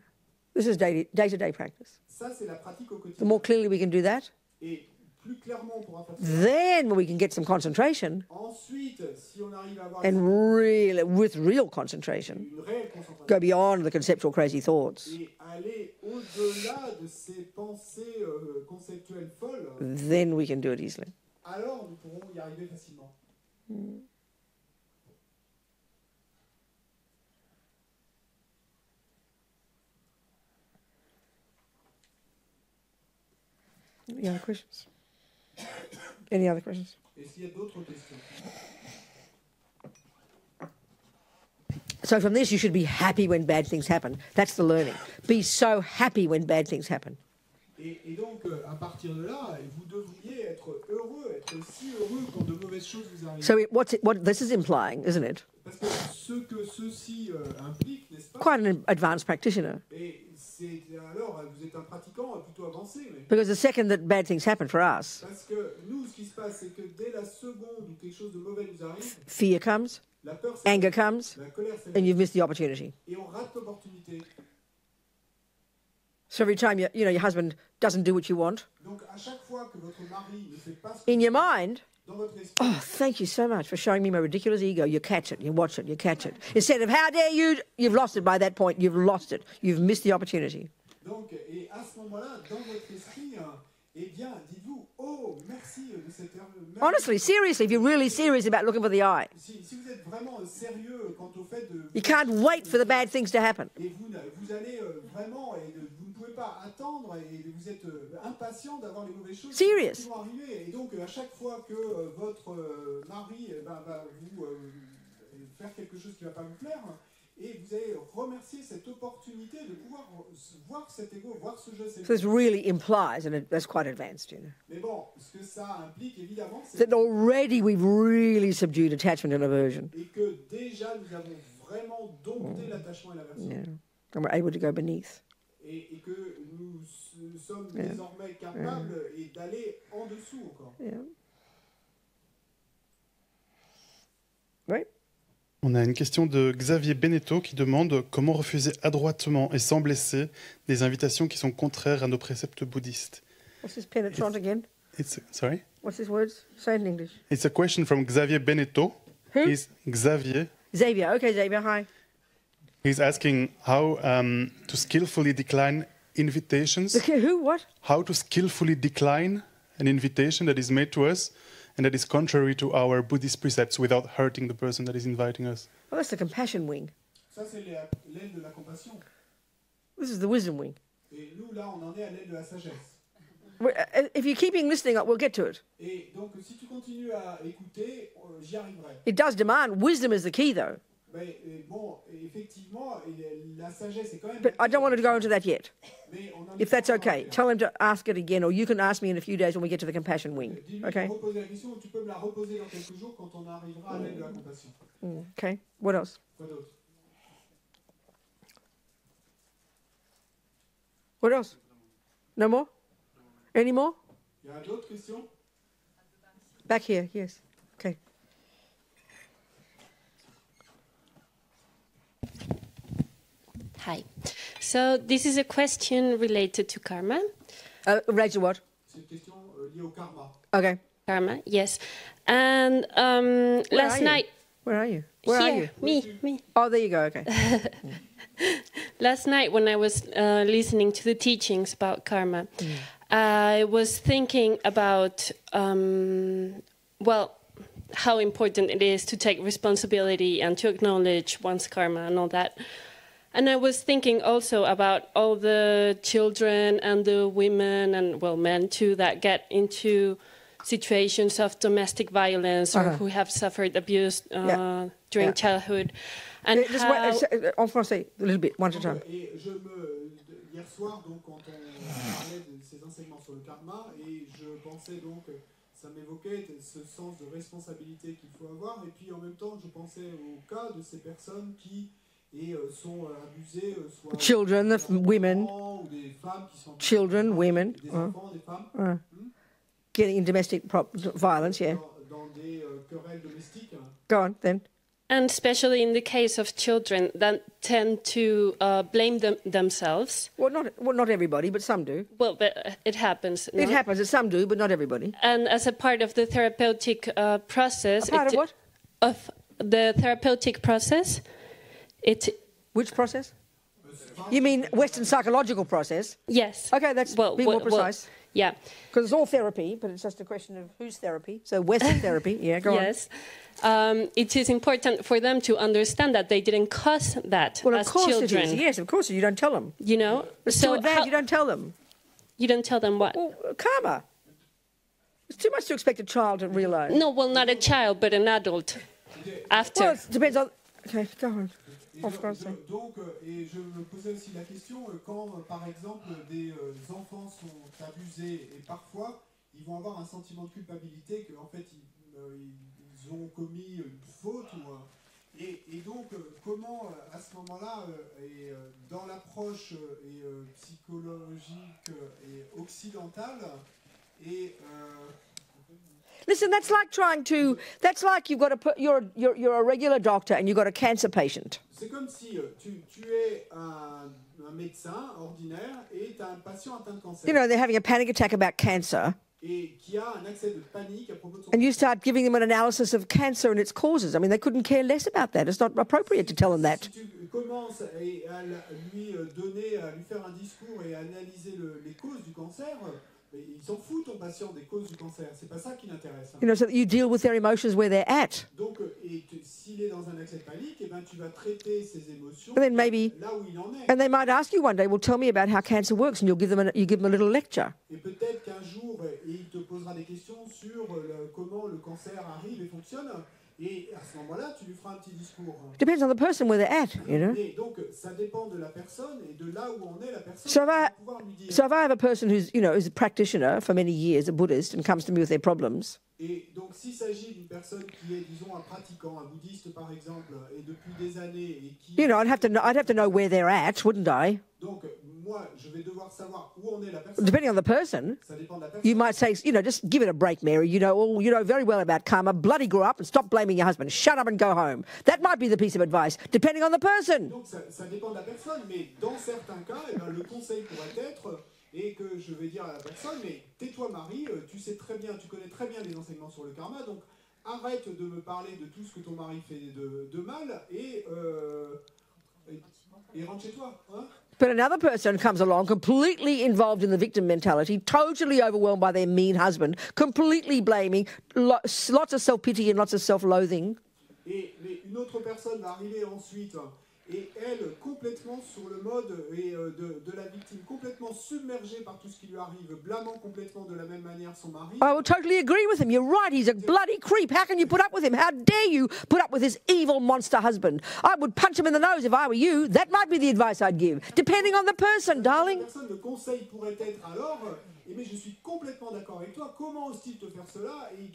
This is day-to-day practice. Ça, c'est la pratique au The quotidien. more clearly we can do that, Et plus clairement, on pourra faire ça. then when we can get some concentration, Ensuite, si on arrive à avoir and really, with real concentration, une réelle concentration, go beyond the conceptual crazy thoughts. et aller au-delà de ces pensées conceptuelles folles, then we can do it easily. alors nous pourrons y arriver facilement. Any other questions? Any other questions? Est-ce qu'il y a d'autres questions? So from this, you should be happy when bad things happen. That's the learning. Be so happy when bad things happen. Et donc, à partir de là, vous devriez être heureux, être si heureux quand de mauvaises choses vous arrivent. So what this is implying, isn't it? Parce que ce que ceci implique, n'est-ce pas? Quite an advanced practitioner. Et c'est alors, vous êtes un pratiquant plutôt avancé. Mais Because the second that bad things happen for us, parce que nous, ce qui se passe, c'est que dès la seconde où quelque chose de mauvais nous arrive, fear comes, la peur, anger comes, la colère, and you've missed the opportunity. et on rate l'opportunité. So every time your husband doesn't do what you want, Donc, à chaque fois que votre mari ne fait pas ce in your mind, dans votre esprit, oh, thank you so much for showing me my ridiculous ego. You catch it, you watch it, you catch it. Instead of, how dare you, you've lost it by that point. You've lost it. You've missed the opportunity. donc, et à ce moment-là, dans votre esprit, eh bien, dites-vous, oh, merci de cette heure. Honestly, seriously, if you're really serious about looking for the eye, Si vous êtes vraiment sérieux quant au fait de... you can't wait for the bad things to happen. Et vous allez vraiment, vous ne pouvez pas attendre, et vous êtes impatient d'avoir les mauvaises choses Serious. qui vont arriver. Et donc, à chaque fois que votre mari va vous faire quelque chose qui ne va pas vous plaire, et vous allez remercier cette opportunité de pouvoir voir cet ego, voir ce jeu. So this really implies, and that's quite advanced, you know, Mais bon, ce que ça implique, évidemment, c'est that already we've really subdued attachment and aversion. et que déjà, nous avons vraiment dompté l'attachement et l'aversion. Yeah. And we're able to go beneath. Et que nous sommes désormais capables d'aller en dessous encore. Yeah. Right? On a une question de Xavier Beneteau qui demande comment refuser adroitement et sans blesser des invitations qui sont contraires à nos préceptes bouddhistes. What's this penetrant again? Sorry? What's his words? Say it in English. It's a question from Xavier Beneteau. Who? He's Xavier. Xavier. Okay, Xavier, hi. He's asking how to skillfully decline invitations. Who? What? How to skillfully decline an invitation that is made to us and that is contrary to our Buddhist precepts without hurting the person that is inviting us. Well, that's the compassion wing. Ça, c'est l'aile de la compassion. This is the wisdom wing. Et nous, là, on en est à l'aile de la sagesse. If you keep listening, we'll get to it. Et donc, si tu continues à écouter, j'y arriverai. It does demand. Wisdom is the key, though. Mais bon, effectivement, la sagesse est quand même... But I don't want to go into that yet. Mais on en est If that's pas okay, encore. tell him to ask it again, or you can ask me in a few days when we get to the compassion wing. Dis-lui Okay? de reposer la question, tu peux me la reposer dans quelques jours quand on arrivera à l'aile de la compassion. Okay. What else? Quoi d'autre? What else? No more? Any more? Il y a d'autres questions? Back here, yes. Okay. Hi. So this is a question related to karma. Related to what? C'est une question liée au karma. Okay. Karma, yes. And last night... Where are you? Where are you? Me. Oh, there you go. Okay. Last night when I was listening to the teachings about karma, I was thinking about, how important it is to take responsibility and to acknowledge one's karma and all that. And I was thinking also about all the children and the women and, men too, that get into situations of domestic violence or who have suffered abuse during childhood. And Just how... wait, en français, a little bit, one at a time. Et hier soir, donc, quand on parlait de ces enseignements sur le karma, et je pensais donc, ça m'évoquait ce sens de responsabilité qu'il faut avoir, et puis en même temps, je pensais au cas de ces personnes qui sont abusées, soit Children, women, ou des femmes qui sont children, women, des enfants, des femmes, getting in domestic violence, yeah. dans des querelles domestiques. Go on, then. And especially in the case of children that tend to blame themselves. Well, not everybody, but some do. Well, but it happens. No? It happens that some do, but not everybody. And as a part of the therapeutic process... A part of what? Of the therapeutic process, Which process? You mean Western psychological process? Yes. Okay, that's be more precise. Yeah. Because it's all therapy, but it's just a question of whose therapy. So Western therapy, yeah, go on. Yes. It is important for them to understand that they didn't cause that Well, of as course children. it is. Yes, of course. You don't tell them. You know? It's too advanced. You don't tell them. You don't tell them what? Well, karma. It's too much to expect a child to realise. No, well, not a child, but an adult. After. Well, it depends on... Okay, go on. Donc, et je me posais aussi la question, quand, par exemple, des enfants sont abusés, et parfois, ils vont avoir un sentiment de culpabilité qu'en fait, ils ont commis une faute. Et donc, comment, à ce moment-là, et dans l'approche psychologique et occidentale, et... Listen, that's like trying to... That's like you've got to... You're a regular doctor and you've got a cancer patient. C'est comme si tu es un médecin ordinaire et tu as un patient atteint de cancer. You know, they're having a panic attack about cancer. Et qui a un accès de panique à propos de son and you start giving them an analysis of cancer and its causes. I mean, they couldn't care less about that. It's not appropriate to tell them that. Si tu commences à lui donner, à lui faire un discours et à analyser les causes du cancer, il s'en fout ton patient des causes du cancer. C'est pas ça qui l'intéresse. You know, so that you deal with their emotions where they're at. Donc, s'il est dans un accès de panique, eh ben, tu vas traiter ses émotions And then maybe, là où il en est. and they might ask you one day, well, tell me about how cancer works, and you give them a little lecture. Et peut-être qu'un jour, il te posera des questions sur comment le cancer arrive et fonctionne. Et à ce moment-là, tu lui feras un petit discours. Depends on the person where they're at, you know. Et donc, ça dépend de la personne et de là où en est la personne. So if I have a person who's, you know, is a practitioner for many years, a Buddhist, and comes to me with their problems. Et donc, s'il s'agit d'une personne qui est, disons, un pratiquant, un bouddhiste par exemple, et depuis des années, et qui... You know, I'd have to know where they're at, wouldn't I? Donc, moi, je vais devoir savoir où en est la personne. Depending on the person, Ça dépend de la personne. you might say, you know, just give it a break, Mary. You know very well about karma. Bloody grow up and stop blaming your husband. Shut up and go home. That might be the piece of advice, depending on the person. Donc, ça dépend de la personne, mais dans certains cas, eh ben, le conseil pourrait être, et que je vais dire à la personne, mais tais-toi Marie, tu sais très bien, tu connais très bien les enseignements sur le karma, donc arrête de me parler de tout ce que ton mari fait de mal, et rentre chez toi, hein. But another person comes along completely involved in the victim mentality, totally overwhelmed by their mean husband, completely blaming, lots of self-pity and lots of self-loathing. Mais une autre personne va arriver ensuite, et elle, complètement sur le mode de la victime, complètement submergée par tout ce qui lui arrive, blâmant complètement de la même manière son mari. I will totally agree with him. You're right. He's a bloody creep. How can you put up with him? How dare you put up with this evil monster husband? I would punch him in the nose if I were you. That might be the advice I'd give, depending on the person, darling. La personne, le conseil pourrait être alors, mais je suis complètement d'accord avec toi, comment ose-t-il te faire cela, et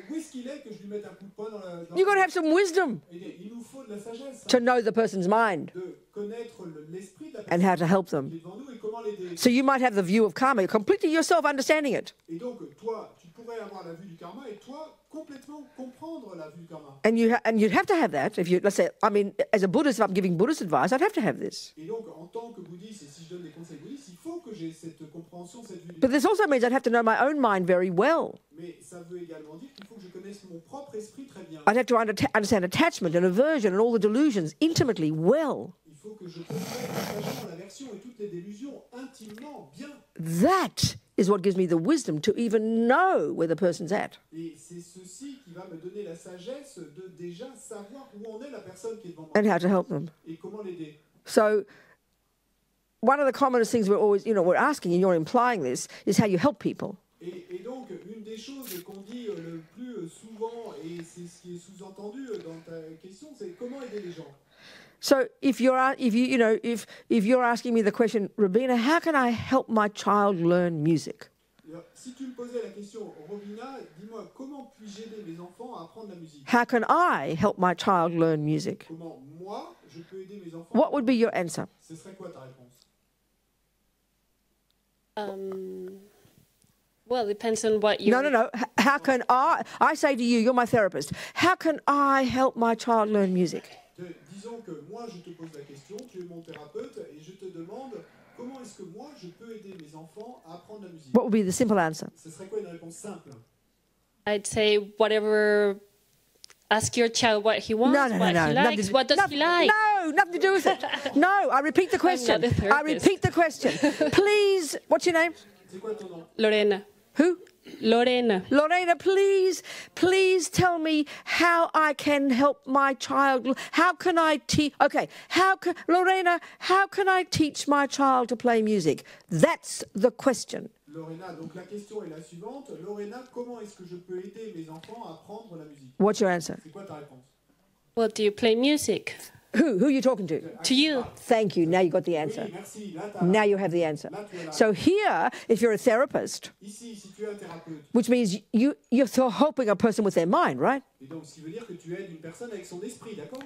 où est-ce qu'il est que je lui mette un coup de poing dans la... You've got to have some wisdom Il nous faut de la sagesse. to know the person's mind De connaître l'esprit de la and personne how to help qui est them. devant nous et comment l'aider. So you might have the view of karma, completely yourself understanding it. Et donc, toi, tu pourrais avoir la vue du karma et toi, complètement comprendre la vue du karma. And you'd have to have that if you, let's say, I mean, as a Buddhist, if I'm giving Buddhist advice, I'd have to have this. Et donc, en tant que bouddhiste, et si je donne des conseils bouddhistes, il faut que j'ai cette compréhension, cette vue du But this also means I'd have to know my own mind very well. Mais ça veut également dire qu'il faut que je connaisse mon propre esprit très bien. I'd have to understand attachment and aversion and all the delusions intimately well. Il faut que je comprenne l'attachement, l'aversion et toutes les délusions intimement bien. That is what gives me the wisdom to even know where the person's at. Et c'est ceci qui va me donner la sagesse de déjà savoir où en est la personne qui est devant moi And how to help them. et comment l'aider. So one of the commonest things we're always, we're asking, and you're implying this, is how you help people. Et donc, une des choses qu'on dit le plus souvent, et c'est ce qui est sous-entendu dans ta question, c'est comment aider les gens. So if you're asking me the question, Robina, how can I help my child learn music? Alors, si tu me posais la question, Robina, dis-moi, comment puis-je aider mes enfants à apprendre la musique? How can I help my child learn music? Comment moi, je peux aider mes enfants? What would be your answer? Ce serait quoi ta réponse? Well, it depends on what you... No. How can I say to you, you're my therapist, how can I help my child learn music? Disons que moi, je te pose la question, tu es mon thérapeute, et je te demande comment est-ce que moi, je peux aider mes enfants à apprendre la musique? What would be the simple answer? Ce serait quoi une réponse simple? I'd say whatever ask your child what he wants, No. what he likes, what does he like? No, nothing to do with it. No, I repeat the question. not a therapist. I repeat the question. Please, what's your name? Lorena. Who? Lorena. Lorena, please tell me how I can help my child. How can I teach? Okay, Lorena, how can I teach my child to play music? That's the question. Lorena, donc la question est la suivante. Lorena, comment est-ce que je peux aider mes enfants à apprendre la musique? What's your answer? C'est quoi ta réponse? Well, do you play music? Who are you talking to? To you. Thank you. Now you got the answer. Oui, merci. Là, Now you have the answer. Là, tu es là. So here, if you're a therapist, Ici, si tu es un thérapeute, which means you're helping a person with their mind, right? et donc ce qui veut dire que tu aides une personne avec son esprit, d'accord?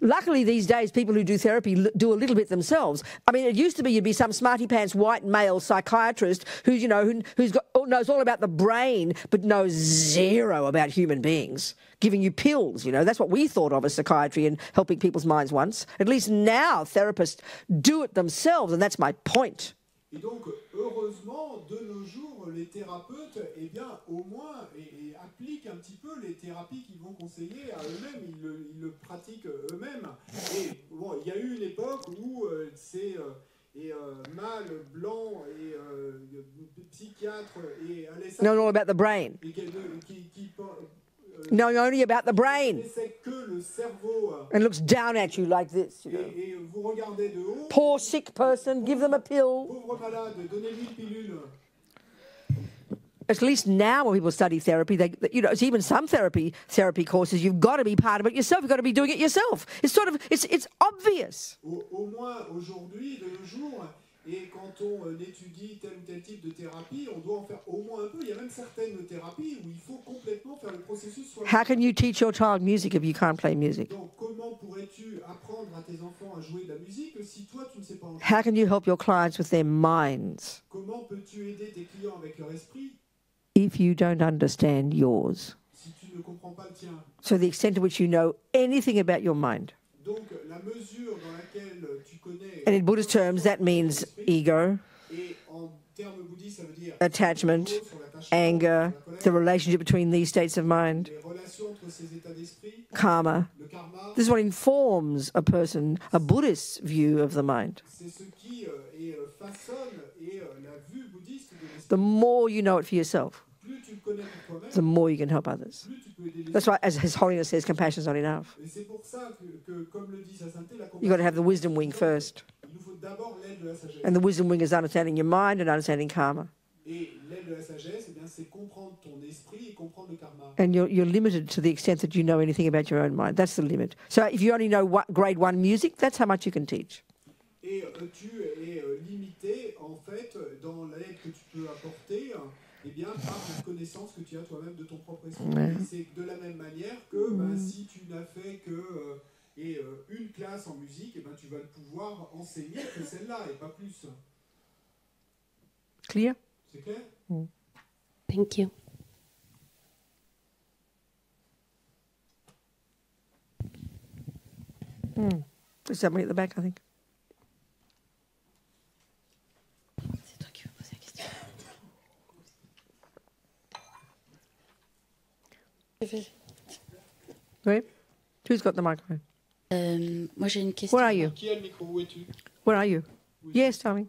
Luckily, these days, people who do therapy do a little bit themselves. I mean, it used to be you'd be some smarty pants white male psychiatrist who's knows all about the brain but knows zero about human beings, giving you pills. That's what we thought of as psychiatry and helping people's minds once. At least now, therapists do it themselves, and that's my point. Et donc, heureusement, de nos jours, les thérapeutes, eh bien, au moins, et appliquent un petit peu les thérapies qu'ils vont conseiller à eux-mêmes. Ils le pratiquent eux-mêmes. Et bon, il y a eu une époque où ces mâles blancs et psychiatres et allaient Know all about the brain. Knowing only about the brain. que le cerveau. And looks down at you like this. Et vous regardez de haut. Poor sick person, give them a pill. Pauvre malade, donnez-lui une pilule. At least now when people study therapy, it's even some therapy courses, you've got to be part of it yourself. You've got to be doing it yourself. It's it's obvious. Au moins aujourd'hui, de nos jours, et quand on étudie tel ou tel type de thérapie, on doit en faire au moins un peu. Il y a même certaines thérapies où il faut complètement faire le processus soi-même. How can you teach your child music if you can't play music? Donc comment pourrais-tu apprendre à tes enfants à jouer de la musique si toi tu ne sais pas en jouer? How can you help your clients with their minds Comment peux-tu aider tes clients avec leur esprit if you don't understand yours? si tu ne comprends pas le tien? So the extent to which you know anything about your mind. Donc la mesure dans laquelle tu connais. And in Buddhist terms, that means ego, Et en termes bouddhistes, ça veut dire attachment, anger, the relationship between these states of mind, les relations entre ces états d'esprit, karma. le karma. This is what informs a Buddhist view of the mind. C'est ce qui façonne la vue bouddhiste de l'esprit. The more you know it for yourself, Plus tu le connais pour toi-même, the more you can help others. plus tu peux aider les That's autres. why, as His Holiness says, compassion is not enough. Et c'est pour ça que, comme le dit sa sainteté, la You've got to have the compassion, wisdom wing first. il nous faut d'abord l'aide de la sagesse. And the wisdom wing is understanding your mind and understanding karma. Et l'aide de la sagesse, eh bien, c'est comprendre ton esprit et comprendre le karma. And you're limited to the extent that you know anything about your own mind. That's the limit. So if you only know grade 1 music, that's how much you can teach. Et tu es limité, en fait, dans l'aide que tu peux apporter, eh bien, par la connaissance que tu as toi-même de ton propre esprit. Ouais. Et c'est de la même manière que si tu n'as fait que une classe en musique, eh ben, tu vas pouvoir enseigner que celle-là et pas plus. Clear? C'est clair? Thank you. There's somebody at the back, I think. C'est toi qui veux poser la question. Right? Who's got the microphone? Moi j'ai une question. Where are you? Qui a le micro? Où es-tu? Where are you? Yes, darling.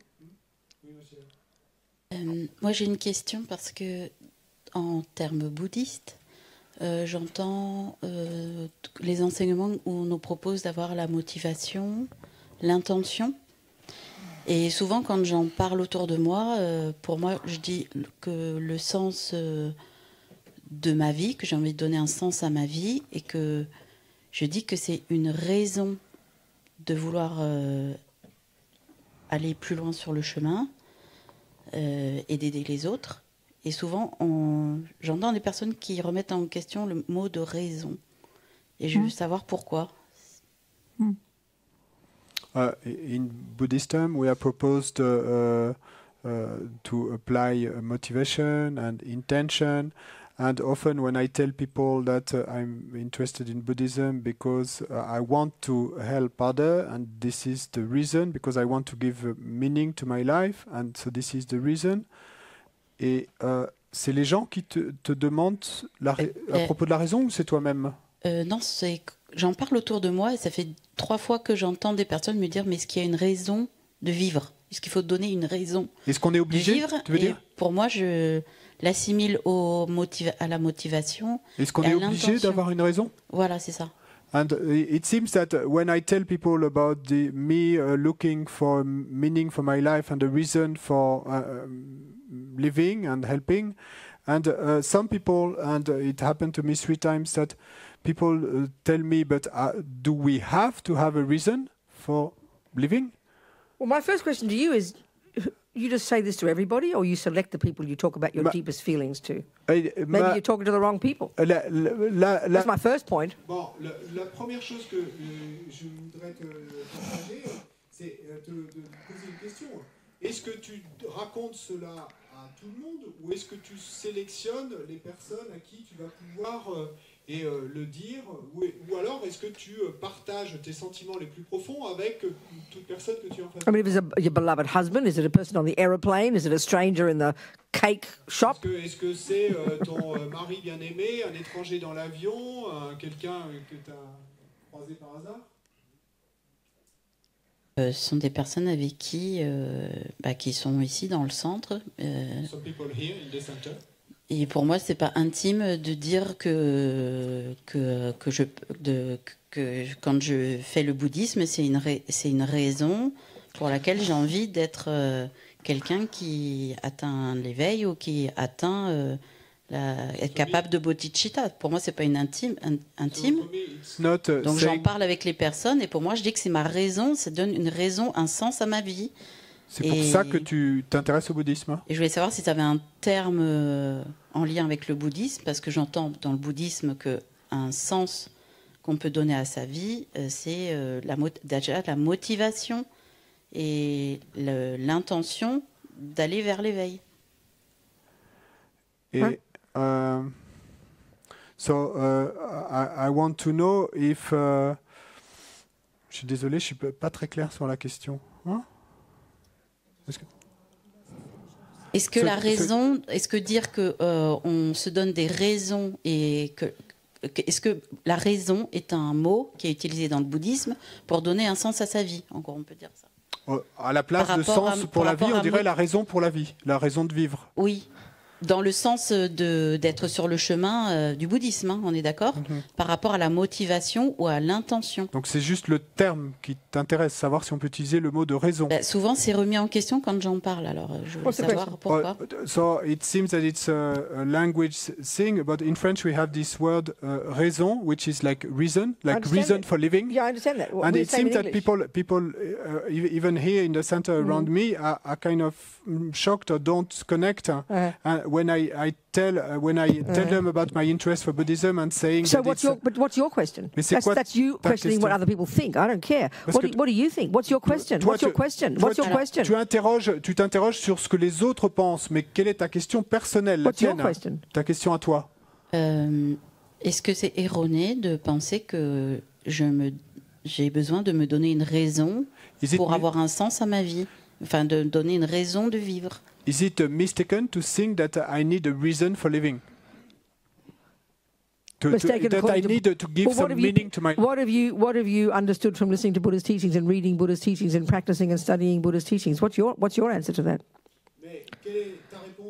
Oui, monsieur. Moi j'ai une question parce que en termes bouddhistes, j'entends les enseignements où on nous propose d'avoir la motivation, l'intention. Et souvent quand j'en parle autour de moi, pour moi je dis que le sens de ma vie, que j'ai envie de donner un sens à ma vie et que je dis que c'est une raison de vouloir aller plus loin sur le chemin et d'aider les autres. Et souvent, j'entends des personnes qui remettent en question le mot de raison. Et je veux savoir pourquoi. In Buddhism, we are proposed to apply motivation and intention. And often when I tell people that I'm interested in Buddhism because I want to help others, and this is the reason, because I want to give meaning to my life, and so this is the reason. Et c'est les gens qui te demandent à propos de la raison, ou c'est toi-même? Non, j'en parle autour de moi et ça fait 3 fois que j'entends des personnes me dire mais est-ce qu'il y a une raison de vivre? Est-ce qu'il faut donner une raison Est-ce qu'on est obligé, de vivre? tu veux dire? Pour moi, je l'assimile à la motivation. Est-ce qu'on est obligé d'avoir une raison? Voilà, c'est ça. And it seems that when I tell people about me looking for meaning for my life and a reason for living and helping, and some people, and it happened to me 3 times, that people tell me, but do we have to have a reason for living? Well, my first question to you is, you just say this to everybody, or you select the people you talk about your deepest feelings to? Maybe you're talking to the wrong people. That's my first point. Bon, la première chose que je voudrais te partager, c'est de poser une question. Est-ce que tu racontes cela à tout le monde, ou est-ce que tu sélectionnes les personnes à qui tu vas pouvoir le dire, ou alors est-ce que tu partages tes sentiments les plus profonds avec toute personne que tu es en face? I mean, if it's your beloved husband, is it a person on the aeroplane? Is it a stranger in the cake shop? Est-ce que c'est ton mari bien-aimé, un étranger dans l'avion, quelqu'un que tu as croisé par hasard? Ce sont des personnes avec qui sont ici dans le centre. Some people here in the center. Et pour moi, c'est pas intime de dire que quand je fais le bouddhisme, c'est une raison pour laquelle j'ai envie d'être quelqu'un qui atteint l'éveil ou qui atteint être capable de bodhicitta. Pour moi, c'est pas une intime. Donc j'en parle avec les personnes et pour moi, je dis que c'est ma raison, ça donne une raison, un sens à ma vie. C'est pour ça que tu t'intéresses au bouddhisme. Et je voulais savoir si tu avais un terme en lien avec le bouddhisme, parce que j'entends dans le bouddhisme qu'un sens qu'on peut donner à sa vie, c'est déjà la motivation et l'intention d'aller vers l'éveil. Et I want to know if... je suis désolé, je ne suis pas très clair sur la question. Hein? Est-ce que la raison, est-ce que dire que on se donne des raisons et est-ce que la raison est un mot qui est utilisé dans le bouddhisme pour donner un sens à sa vie? Encore, on peut dire ça. À la place de sens pour la vie, on dirait la raison pour la vie, la raison de vivre. Oui. Dans le sens d'être sur le chemin du bouddhisme, hein, on est d'accord, par rapport à la motivation ou à l'intention. Donc c'est juste le terme qui t'intéresse, savoir si on peut utiliser le mot de raison. Souvent c'est remis en question quand j'en parle, alors je veux savoir pourquoi. So it seems that it's a language thing, but in French we have this word raison, which is like reason for living. Yeah, I understand that. And it seems that people even here in the center around me are kind of shocked or don't connect. When I tell them about my interest for Buddhism and saying so what's your question? That's you questioning what other people think. I don't care. What do you think? What's your question? What's your question? Tu t'interroges sur ce que les autres pensent, mais quelle est ta question personnelle, la tienne, ta question à toi? Est-ce que c'est erroné de penser que j'ai besoin de me donner une raison pour avoir un sens à ma vie, enfin de donner une raison de vivre? Is it mistaken to think that I need a reason for living? That I need to give some meaning to my... What have you understood from listening to Buddha's teachings and reading Buddha's teachings and practicing and studying Buddha's teachings? What's your answer to that?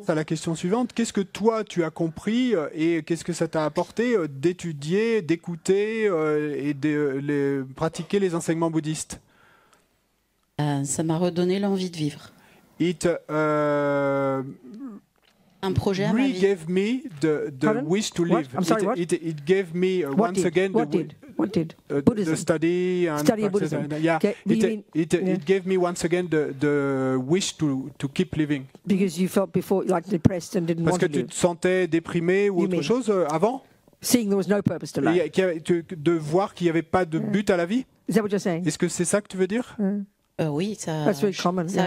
À la question suivante, qu'est-ce que toi tu as compris et qu'est-ce que ça t'a apporté d'étudier, d'écouter et de pratiquer les enseignements bouddhistes? Ça m'a redonné l'envie de vivre. Un projet à ma vie. Gave me the wish to live. I'm sorry, what? It gave me once again the study and Buddhism. Yeah, it gave me once again the wish to keep living. Because you felt before like depressed and didn't want to live. Parce que tu te sentais déprimé ou autre chose avant? Seeing there was no purpose to life. De voir qu'il n'y avait pas de but à la vie. Is that what you're saying? Est-ce que c'est ça que tu veux dire? Oui, ça a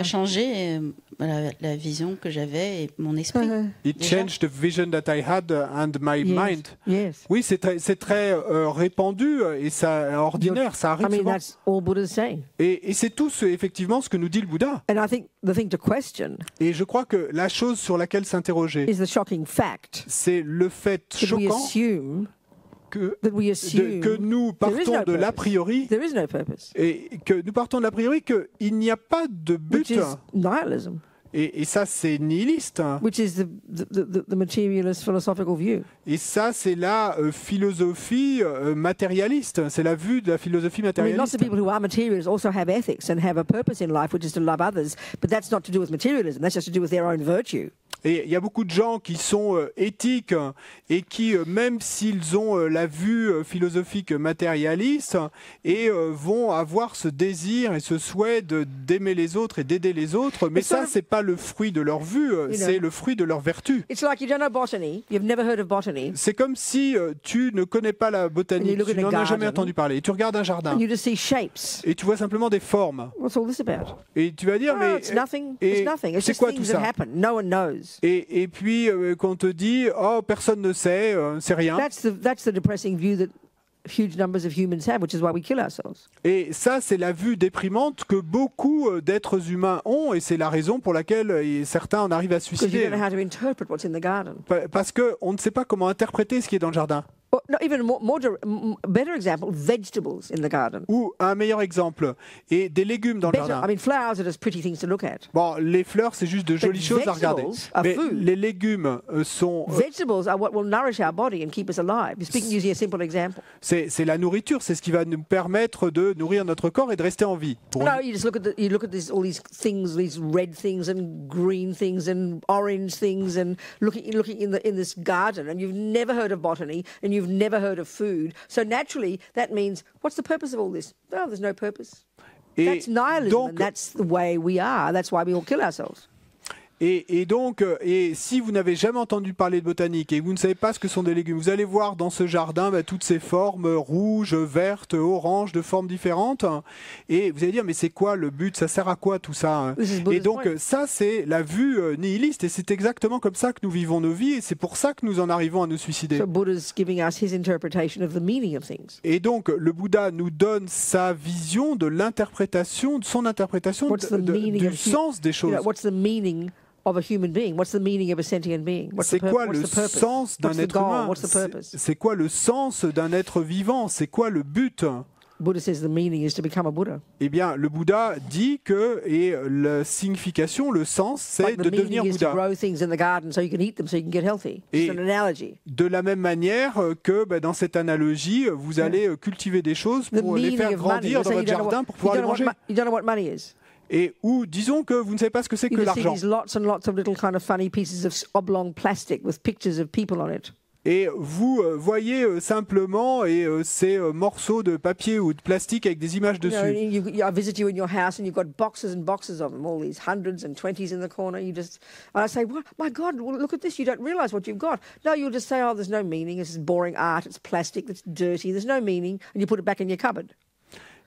changé la vision que j'avais et mon esprit. It changed the vision that I had and my mind. Yes. Oui, c'est très répandu et ça ordinaire, ça arrive souvent. That's all Buddha's saying. Et c'est tout effectivement ce que nous dit le Bouddha. And I think the thing to question. Et je crois que la chose sur laquelle s'interroger, is the shocking fact. C'est le fait choquant que nous partons de l'a priori There is no purpose. et que nous partons de l'a priori qu'il n'y a pas de but. Which is nihilism. Et ça, c'est nihiliste. Which is the materialist philosophical view. Et ça, c'est la philosophie matérialiste. C'est la vue de la philosophie I mean, lots matérialiste. of people who are materialists also have ethics and have a purpose in life, which is to love others. But that's not to do with materialism. That's just to do with their own virtue. Et il y a beaucoup de gens qui sont éthiques et qui, même s'ils ont la vue philosophique matérialiste, et vont avoir ce désir et ce souhait d'aimer les autres et d'aider les autres, mais ça, c'est pas le fruit de leur vue, c'est le fruit de leur vertu. It's like you don't know botany. You've never heard of botany. C'est comme si tu ne connais pas la botanique, tu n'en as jamais entendu parler. Et tu regardes un jardin And you just see shapes. et tu vois simplement des formes. What's all this about? Et tu vas dire, mais It's nothing. et It's nothing. It's c'est just quoi tout things that ça? happen. No one knows. Et puis qu'on te dit, oh, personne ne sait, c'est rien. That's the depressing view that huge numbers of humans have, which is why we kill ourselves. Et ça, c'est la vue déprimante que beaucoup d'êtres humains ont, et c'est la raison pour laquelle certains en arrivent à se Because you suicider. don't know how to interpret what's in the garden. Parce qu'on ne sait pas comment interpréter ce qui est dans le jardin. Or, no, even better example, vegetables in the garden. Ou un meilleur exemple, et des légumes dans le Better, jardin. I mean, flowers are just pretty things to look at. Bon, les fleurs, c'est juste de jolies choses à regarder. vegetables are Mais food. les légumes sont... Vegetables are what will nourish our body and keep us alive. Speaking using a simple example. c'est la nourriture, c'est ce qui va nous permettre de nourrir notre corps et de rester en vie. Pour No, you just look at all these things, these red things and green things and orange things, and looking in this garden, and you've never heard of botany and you've never heard of food. So naturally, that means what's the purpose of all this? No, there's no purpose. Et That's nihilism, donc, and that's the way we are. That's why we all kill ourselves. Et donc, si vous n'avez jamais entendu parler de botanique et que vous ne savez pas ce que sont des légumes, vous allez voir dans ce jardin toutes ces formes rouges, vertes, oranges, de formes différentes. Et vous allez dire, mais c'est quoi le but? Ça sert à quoi tout ça? Et donc, ça, c'est la vue nihiliste. Et c'est exactement comme ça que nous vivons nos vies. Et c'est pour ça que nous en arrivons à nous suicider. So Buddha's giving us his interpretation of the meaning of things. Et donc, le Bouddha nous donne sa vision de l'interprétation, de son interprétation du sens des choses. What's the meaning of a human being? What's the meaning of a sentient being? C'est quoi le sens d'un être humain? What's the purpose? C'est quoi le sens d'un être vivant? C'est quoi le but? Buddha says the meaning is to become a Buddha. Eh bien, le Bouddha dit que la signification, le sens, c'est de devenir Bouddha. Grow things in the garden so you can eat them, so you can get healthy. It's an analogy. De la même manière que dans cette analogie, vous allez cultiver des choses pour les faire grandir dans votre jardin pour pouvoir les manger. You don't know what money is. Et ou disons que vous ne savez pas ce que c'est que l'argent. Lots and lots of little kind of funny pieces of oblong plastic with pictures of people on it. Et vous voyez simplement ces morceaux de papier ou de plastique avec des images dessus. I visit you in your house and you've got boxes and boxes of them, all these hundreds and 20s in the corner. And I say, well, my God, look at this. You don't realize what you've got. No, you'll just say, oh, there's no meaning. This is boring art. It's plastic. It's dirty. There's no meaning. And you put it back in your cupboard.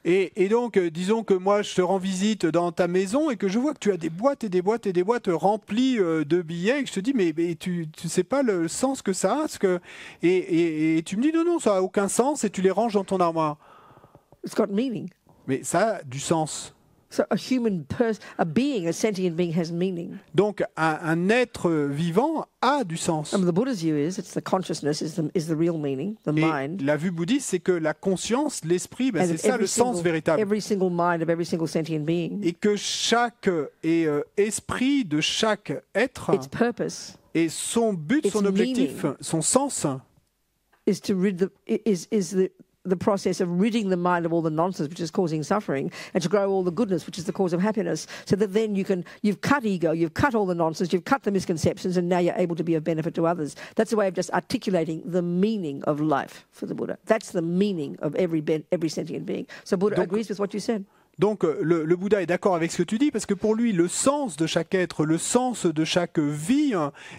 Et donc, disons que moi, je te rends visite dans ta maison et que je vois que tu as des boîtes et des boîtes et des boîtes remplies de billets et que je te dis, mais tu sais pas le sens que ça a. Et tu me dis, non, ça n'a aucun sens et tu les ranges dans ton armoire. It's got meaning. Mais ça a du sens. So a sentient being has meaning. Donc, un être vivant a du sens. The Buddha's view is the consciousness is the real meaning, the mind. La vue bouddhiste, c'est que la conscience, l'esprit, c'est ça le sens véritable. Every single mind of every single sentient being. Et que chaque esprit de chaque être its purpose, et son but, son objectif, son sens, is to rid the process of ridding the mind of all the nonsense which is causing suffering, and to grow all the goodness which is the cause of happiness, so that then you've cut ego, you've cut all the nonsense, you've cut the misconceptions, and now you're able to be of benefit to others. That's a way of just articulating the meaning of life for the Buddha. That's the meaning of every sentient being. So Buddha agrees with what you said. Donc le Bouddha est d'accord avec ce que tu dis, parce que pour lui, le sens de chaque être, le sens de chaque vie,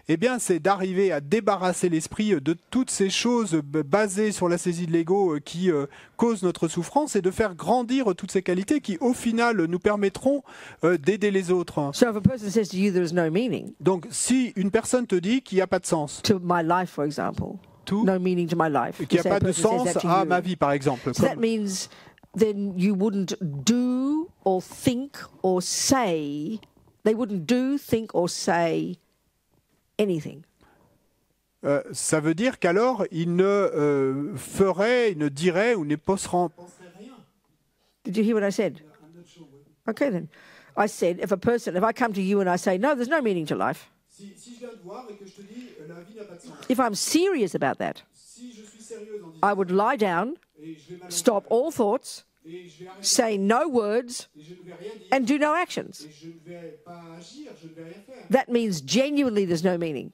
eh bien, c'est d'arriver à débarrasser l'esprit de toutes ces choses basées sur la saisie de l'ego qui causent notre souffrance et de faire grandir toutes ces qualités qui, au final, nous permettront d'aider les autres. So if a person says to you there is no meaning, donc, si une personne te dit qu'il n'y a pas de sens, to my life, for example, no meaning to my life, qu'il n'y a pas de sens à ma vie, par exemple. So that means then you wouldn't do or think or say, they wouldn't do, think or say anything. ça veut dire qu'alors il ne ferait, il ne dirait ou ne penserait rien. Did you hear what I said? I'm not sure. Okay, then. I said, if I come to you and I say, no, there's no meaning to life. Si je viens te voir et que je te dis la vie n'a pas de sens. If I'm serious about that, Si je suis sérieuse en disant I would lie down, et je vais m'allonger stop all thoughts, et je vais arrêter say no words, et je ne vais rien dire and do no actions. et je ne vais pas agir, je ne vais rien faire. That means genuinely there's no meaning.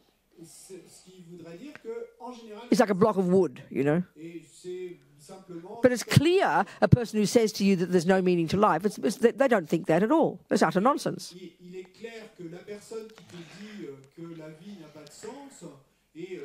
Ce qui voudrait dire que en général It's like a block of wood, you know. et c'est simplement But it's clear a person who says to you that there's no meaning to life, they don't think that at all. It's utter nonsense. il est clair que la personne qui te dit que la vie n'a pas de sens et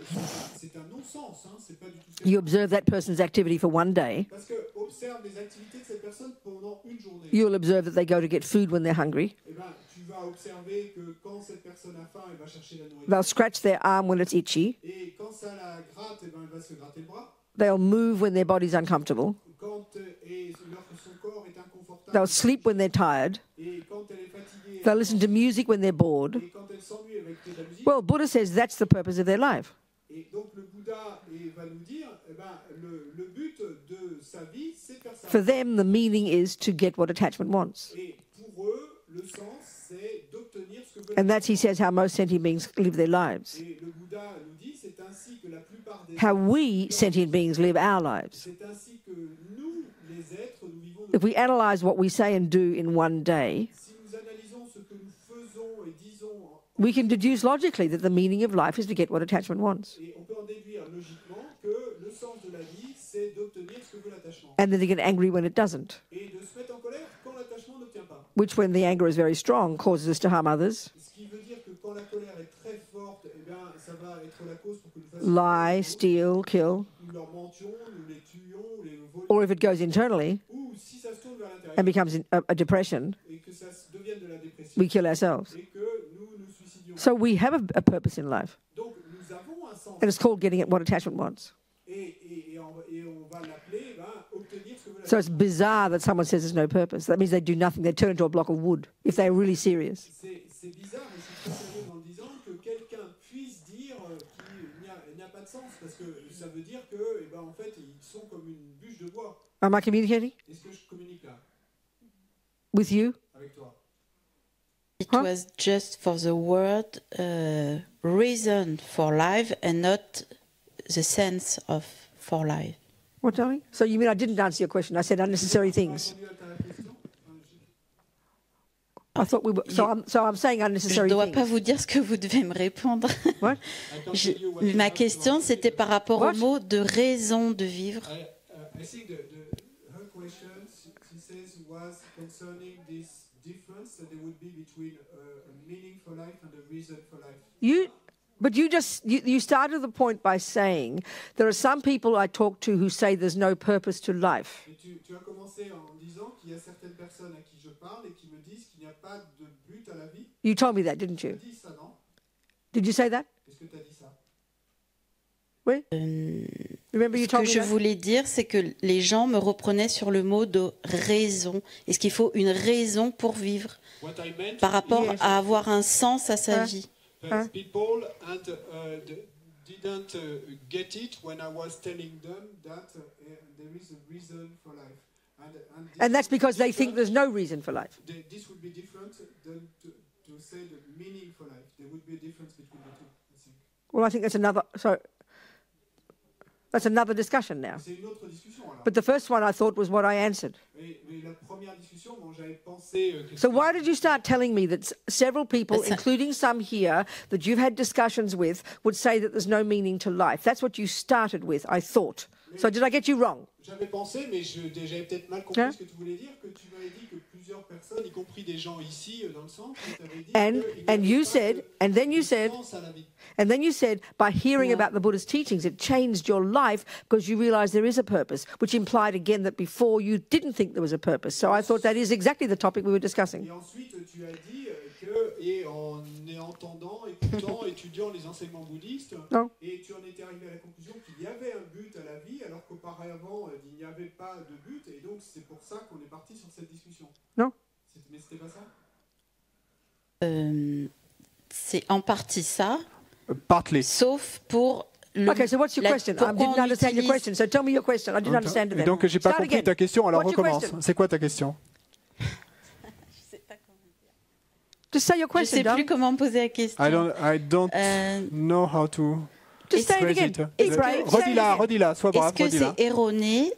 c'est un non-sens, hein, c'est pas du tout You observe that person's activity for one day. parce que observe les activités de cette personne pendant une journée. You'll observe that they go to get food when they're hungry. Eh ben, tu vas observer que quand cette personne a faim, elle va chercher la nourriture. They'll scratch their arm when it's itchy. Et quand ça la gratte, eh ben, elle va se gratter le bras. They'll move when their body's uncomfortable. Quand son corps est inconfortable. They'll sleep when they're tired. Et quand elle est fatiguée. They'll listen to music when they're bored. Et quand elle s'ennuie avec de la musique. Well, Buddha says that's the purpose of their life. Et donc le Bouddha va nous dire, eh ben, le but de sa vie, c'est de faire ça. For them, the meaning is to get what attachment wants. Et pour eux, le sens, c'est d'obtenir ce que veut. And that's, he says, how most sentient beings live their lives. Et le Bouddha nous dit, c'est ainsi que la plupart des How we sentient beings live our lives. c'est ainsi que nous, les êtres, nous vivons If we analyze what we say and do in one day, si nous analysons ce que nous faisons et disons, we can deduce logically that the meaning of life is to get what attachment wants. et on peut en déduire logiquement que le sens de la vie, c'est d'obtenir ce que veut l'attachement. And then they get angry when it doesn't, Et de se mettre en colère quand l'attachement n'obtient pas. which, when the anger is very strong, causes us to harm others, Ce qui veut dire que quand la colère est très forte, eh bien, ça va être la cause pour que nous fassions lie, steal, kill. nous leur mentions, nous les tuions, ou les volions, Or if it goes internally ou si ça se tourne vers l'intérieur and becomes a depression, et que ça devienne de la dépression we kill ourselves. et que nous nous suicidions. So we have a purpose in life, Donc nous avons un sens and it's called getting at what attachment wants. et on va l'appeler obtenir ce que veut So l'attachement. it's bizarre that someone says there's no purpose. That means they do nothing. They turn into a block of wood if they're really serious. C'est bizarre et c'est très sérieux en disant que quelqu'un puisse dire qu'il n'y a pas de sens parce que ça veut dire que eh ben, en fait ils sont comme une bûche de bois. Am I communicating Est-ce que je communique là with you? avec toi? It Huh? was just for the word reason for life and not the sense of for life. What, darling? So you mean I didn't answer your question? I said unnecessary things. Répondu à ta question? I thought we were. So I'm saying Je unnecessary ne dois pas things. vous dire ce que vous devez me répondre. What? Ma question, c'était par rapport What? au mot de raison de vivre. I think her question, she says, was concerning this difference that there would be between a meaning for life and a reason for life. But you started the point by saying there are some people I talk to who say there's no purpose to life. Et tu as commencé en disant qu'il y a certaines personnes à qui je parle et qui me disent qu'il n'y a pas de but à la vie. You told me that, didn't Tu as you? dit ça, non? Did you say that? Est-ce que tu as dit ça? Oui. Remember you Ce told que me je that? voulais dire, c'est que les gens me reprenaient sur le mot de raison. Est-ce qu'il faut une raison pour vivre What I meant par rapport Yes. à avoir un sens à sa vie? people didn't get it when I was telling them that there is a reason for life. And that's because they think there's no reason for life. This would be different than to say the meaning for life. There would be a difference between the two, I think. Well, I think that's another discussion now. C'est une autre discussion alors. But the first one I thought was what I answered. Mais la première discussion, bon, j'avais pensé que So why did you start telling me that several people, But so- including some here, that you've had discussions with, would say that there's no meaning to life? That's what you started with, I thought. So did I get you wrong? j'avais pensé, mais j'avais peut-être mal compris Hein? ce que tu voulais dire, que tu m'avais dit que plusieurs personnes, y compris des gens ici dans le centre, t'avaient dit And qu'il n'y avait you pas said, and then you de said, sens à la vie. and then you said, by hearing Yeah. about the Buddha's teachings, it changed your life because you realized there is a purpose, which implied again that before you didn't think there was a purpose. So I thought that is exactly the topic we were discussing. Et ensuite, tu as dit que, et en entendant, écoutant, étudiant les enseignements bouddhistes, Non. et tu en étais arrivé à la conclusion qu'il y avait un but à la vie, alors qu'auparavant, il n'y avait pas de but, et donc c'est pour ça qu'on est parti sur cette discussion. Non. Mais c'était pas ça? C'est en partie ça, Partly. sauf pour Okay, so what's your question? I didn't understand your question, so tell me your question. I didn't understand it. Donc j'ai pas compris ta question, alors recommence. C'est quoi ta question? Just say your Je ne question, sais plus comment poser la question. I don't know how to. Just say it again. It's brave. Redis-la, sois brave. Est-ce que c'est erroné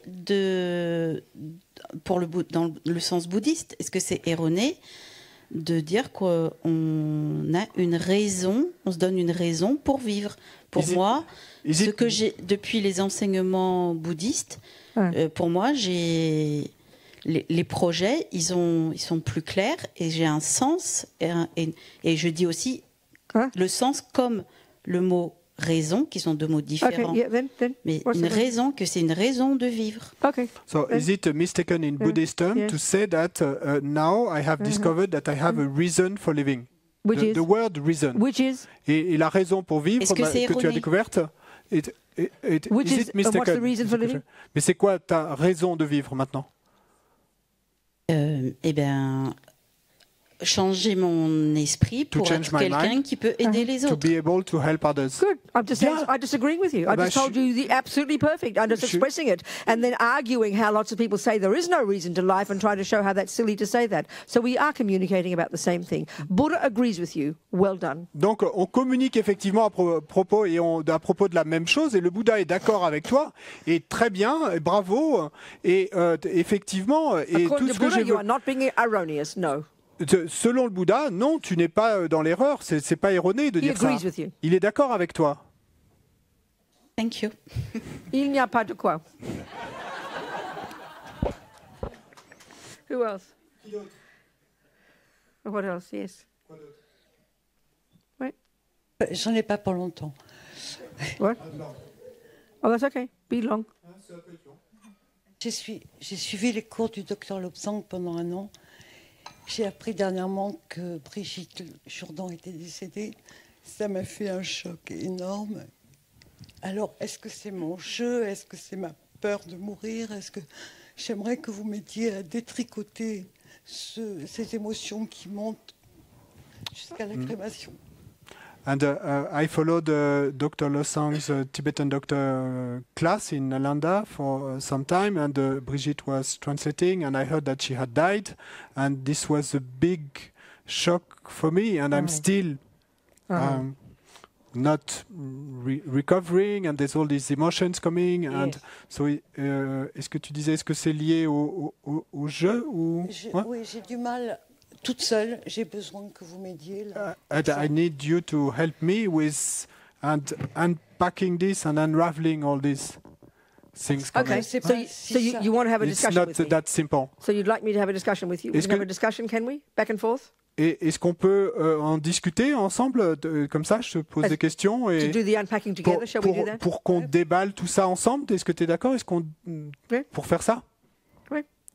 dans le sens bouddhiste, est-ce que c'est erroné de dire qu'on a une raison, on se donne une raison pour vivre? Pour moi, ce que j'ai depuis les enseignements bouddhistes, pour moi, les projets, ils sont plus clairs et j'ai un sens et je dis aussi le sens comme le mot raison, qui sont deux mots différents, mais une raison, que c'est une raison de vivre. Okay. So is it mistaken in Buddhism to say that now I have discovered that I have a reason for living? The word reason. Which is? Et la raison pour vivre que tu as découverte, is it mistaken? What's the reason for living? Mais c'est quoi ta raison de vivre maintenant? Eh bien, changer mon esprit pour être quelqu'un qui peut aider les autres. To be able to help others. Good. I'm just agreeing with you. I just told you the absolutely perfect. I'm just expressing it and then arguing how lots of people say there is no reason to life and trying to show how that's silly to say that. So we are communicating about the same thing. Buddha agrees with you. Well done. Donc on communique effectivement à propos de la même chose et le Bouddha est d'accord avec toi et très bien, et bravo et effectivement et according tout ce to Buddha, que you are not being erroneous. No. Selon le Bouddha, non, tu n'es pas dans l'erreur, c'est pas erroné de dire ça. Il est d'accord avec toi. Thank you. Il n'y a pas de quoi. Who else? What else? Yes. Oui. J'en ai pas pour longtemps. What? Oh, that's okay. Be long. J'ai suivi les cours du docteur Lobsang pendant 1 an. J'ai appris dernièrement que Brigitte Jourdan était décédée. Ça m'a fait un choc énorme. Alors, est-ce que c'est mon jeu? Est-ce que c'est ma peur de mourir? Est-ce que j'aimerais que vous m'aidiez à détricoter ces émotions qui montent jusqu'à la crémation? And I followed Dr. Losang's Tibetan doctor class in Nalanda for some time, and Brigitte was translating, and I heard that she had died, and this was a big shock for me, and I'm still not recovering, and there's all these emotions coming, and so est-ce que tu disais, est-ce que c'est lié au jeu ou Oui, j'ai du mal. Toute seule, j'ai besoin que vous m'aidiez. I need you to help me with unpacking this and unraveling all these things. Okay, so you want to have a discussion with me? It's not that simple. So you'd like me to have a discussion with you? We can have a discussion, can we? Back and forth? Et est-ce qu'on peut en discuter ensemble, comme ça, je te pose des questions et to do the unpacking together, shall we do that? Pour qu'on déballe tout ça ensemble, est-ce que tu es d'accord? Est-ce qu'on pour faire ça?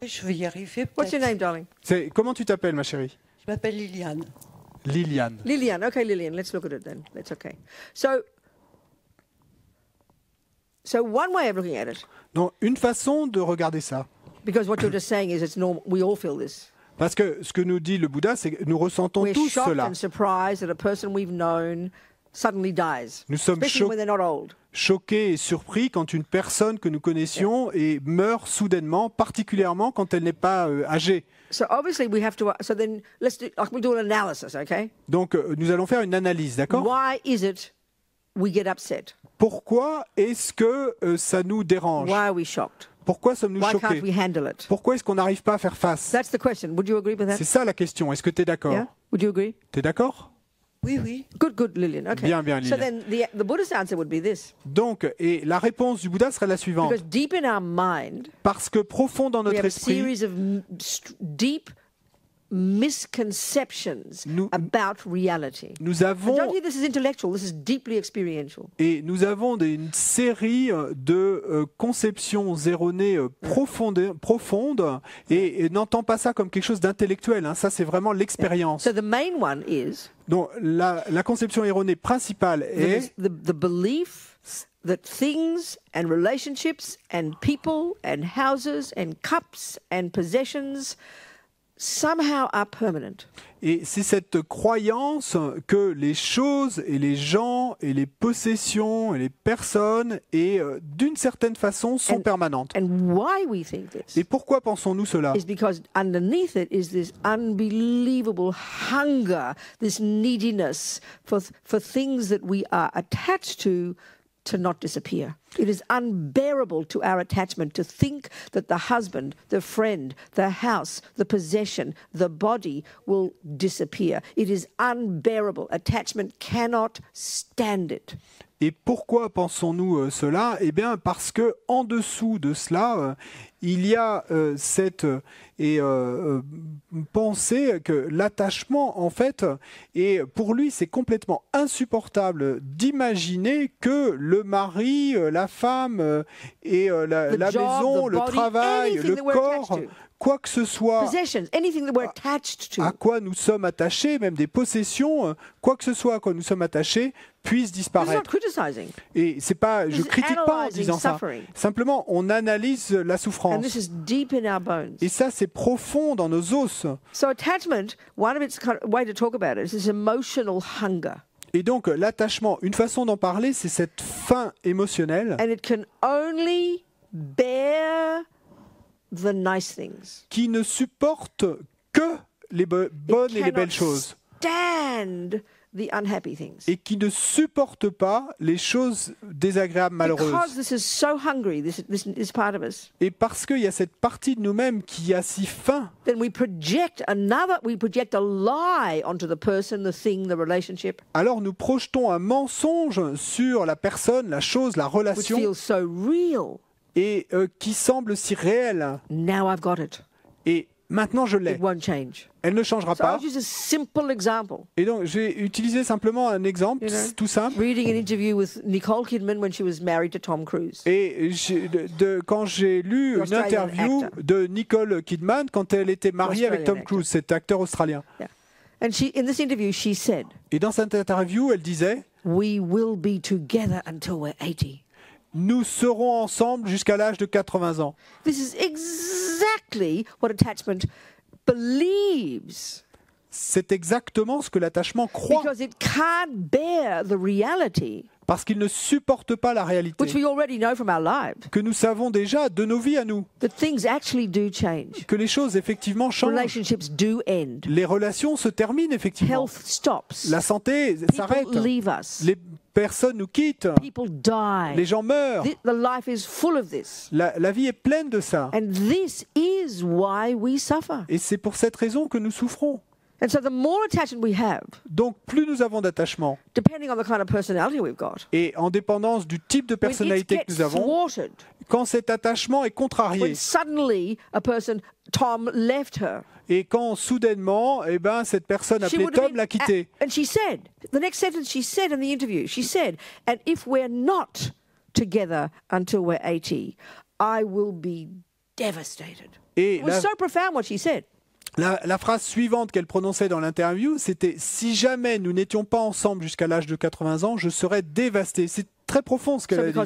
Je vais y arriver. What's your name, darling? Comment tu t'appelles, ma chérie? Je m'appelle Liliane. Liliane. Liliane, okay, Liliane. Let's look at it then. That's okay. So one way of looking at it. Donc, une façon de regarder ça. Because what you're just saying is it's normal. We all feel this. Parce que ce que nous dit le Bouddha, c'est que nous ressentons tous cela. We're shocked and surprised that a person we've known suddenly dies. Nous sommes choqués et surpris quand une personne que nous connaissions et meurt soudainement, particulièrement quand elle n'est pas âgée. So obviously we have to. So then let's do an analysis, okay? Donc nous allons faire une analyse, d'accord? Why is it we get upset? Pourquoi est-ce que ça nous dérange? Why are we shocked? Pourquoi sommes-nous choqués? Why can't we handle it? Pourquoi est-ce qu'on n'arrive pas à faire face? That's the question. Would you agree with that? C'est ça la question. Est-ce que tu es d'accord? Yeah? Would you agree? Tu es d'accord? Oui, oui. Good, Lilian. Okay. Bien, Lilian. So then the Buddha's answer would be this. Donc, et la réponse du Bouddha serait la suivante. Because deep in our mind, parce que profond dans notre esprit, we have a series of deep misconceptions about reality. Nous avons, don't think this is intellectual, this is deeply experiential. Et nous avons une série de conceptions erronées profondes et n'entend pas ça comme quelque chose d'intellectuel. Hein. Ça, c'est vraiment l'expérience. So the main one is. Donc la conception erronée principale est the belief that things and relationships and people and houses and cups and possessions somehow are permanent. Et c'est cette croyance que les choses et les gens et les possessions et les personnes et d'une certaine façon sont permanentes. And why we think this Et pourquoi pensons-nous cela? is because underneath it is this unbelievable hunger, this neediness for things that we are attached to not disappear. It is unbearable to our attachment to think that the husband, the friend, the house, the possession, the body will disappear. It is unbearable. Attachment cannot stand it. Et pourquoi pensons-nous cela? Eh bien, parce que en dessous de cela, il y a cette pensée que l'attachement, en fait, et pour lui, c'est complètement insupportable d'imaginer que le mari, la femme et la maison, le travail, le corps, quoi que ce soit à quoi nous sommes attachés, même des possessions, quoi que ce soit à quoi nous sommes attachés, puisse disparaître. Et c'est pas, je critique pas en disant ça. Simplement, on analyse la souffrance. Et ça, c'est profond dans nos os. So attachment, one of its way to talk about it is emotional hunger. Et donc, l'attachement, une façon d'en parler, c'est cette faim émotionnelle. And it can only bear the nice things. Qui ne supporte que les bonnes et les belles choses. Stand the unhappy things. Et qui ne supporte pas les choses désagréables, malheureuses. Because this is so hungry, this part of us. Et parce qu'il y a cette partie de nous-mêmes qui a si faim. Then we project a lie onto the person, the thing, the relationship. Alors nous projetons un mensonge sur la personne, la chose, la relation. Which feels so real. Et qui semble si réelle. Now I've got it. Et maintenant je l'ai. It won't change. Elle ne changera pas. I'll use a simple example. Et donc j'ai utilisé simplement un exemple tout simple. Reading an interview with Nicole Kidman when she was married to Tom Cruise. Et quand j'ai lu une interview de Nicole Kidman quand elle était mariée avec Tom Cruise, cet acteur australien. Yeah. And in this interview, she said. Et dans cette interview, elle disait. We will be together until we're 80. Nous serons ensemble jusqu'à l'âge de 80 ans. This is exactly what attachment believes. C'est exactement ce que l'attachement croit. Because it can't bear the reality. Parce qu'il ne supporte pas la réalité. Which we already know from our lives. Que nous savons déjà de nos vies à nous. That things actually do change. Que les choses effectivement changent. Relationships do end. Les relations se terminent effectivement. Health stops. La santé s'arrête. People leave us. Les personnes nous quittent. People die. Les gens meurent. The life is full of this. La vie est pleine de ça. And this is why we suffer. Et c'est pour cette raison que nous souffrons. And so the more attachment we have, donc plus nous avons d'attachement, depending on the kind of personality we've got, et en dépendance du type de personnalité que nous avons, quand cet attachement est contrarié, when suddenly a person, Tom, left her, et quand soudainement, eh ben, cette personne appelée Tom l'a quitté. And she said, the next sentence she said in the interview, she said, and if we're not together until we're 80, I will be devastated. Et it was so profound what she said. La phrase suivante qu'elle prononçait dans l'interview, c'était « Si jamais nous n'étions pas ensemble jusqu'à l'âge de 80 ans, je serais dévastée ». C'est très profond ce qu'elle a dit.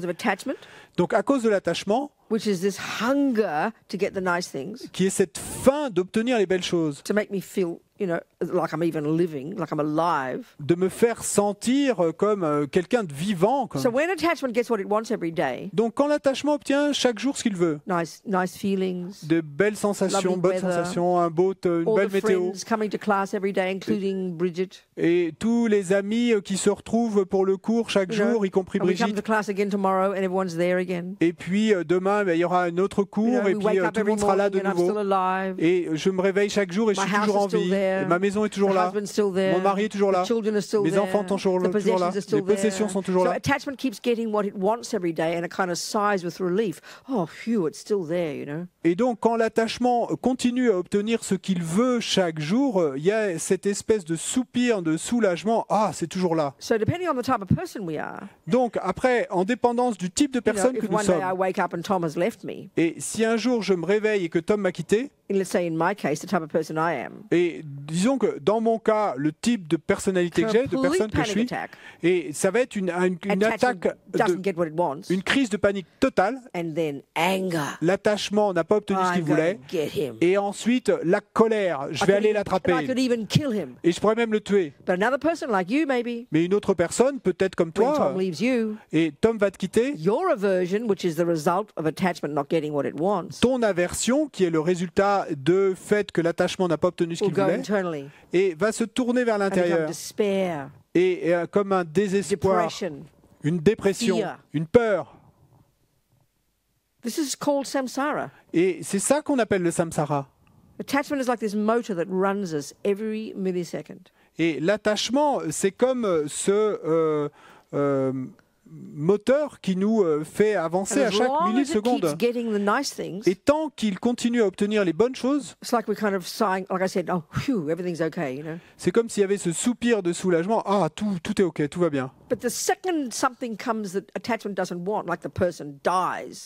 Donc à cause de l'attachement, which is this hunger to get the nice things, qui est cette faim d'obtenir les belles choses, to make me feel, like I'm even living, like I'm alive, de me faire sentir comme quelqu'un de vivant. Comme. So when attachment gets what it wants every day, donc quand l'attachement obtient chaque jour ce qu'il veut, nice feelings, de belles sensations, bonnes sensations, une belle météo, coming to class every day, including Bridget, et tous les amis qui se retrouvent pour le cours chaque jour, y compris Brigitte. We come to class again tomorrow and everyone's there again. Et puis demain, il y aura un autre cours et puis tout le monde sera là de nouveau. Et je me réveille chaque jour et je suis toujours en vie. Et ma maison est toujours là. Mon mari est toujours là. Mes enfants sont toujours là. Les possessions sont toujours là. Attachment keeps getting what it wants every day and it kind of sighs with relief. Oh, phew, it's still there, Et donc, quand l'attachement continue à obtenir ce qu'il veut chaque jour, il y a cette espèce de soupir, de soulagement. Ah, c'est toujours là. So depending on the type of person we are. Donc, après, en dépendance du type de personne que nous sommes. I wake up and Tom has left me. Et si un jour je me réveille et que Tom m'a quitté, let's say in my case, the type of person I am. Et disons que dans mon cas, le type de personnalité que j'ai, de personne que je suis, et ça va être une attaque, une crise de panique totale. And then anger. L'attachement n'a pas obtenu ce qu'il voulait. Et ensuite, la colère, je vais aller l'attraper. Et je pourrais même le tuer. But another person like you, maybe. Mais une autre personne, peut-être comme toi, Tom leaves you, et Tom va te quitter. Your aversion, which is the result of attachment not getting what it wants, ton aversion, qui est le résultat de fait que l'attachement n'a pas obtenu ce qu'il voulait, et va se tourner vers l'intérieur. Et comme un désespoir, une dépression, une peur. This is called samsara. Et c'est ça qu'on appelle le samsara. Attachment is like this motor that runs us every millisecond. Et l'attachement, c'est comme ce moteur qui nous fait avancer à chaque milliseconde. Et tant qu'il continue à obtenir les bonnes choses, c'est comme s'il y avait ce soupir de soulagement. Ah, tout est OK, tout va bien.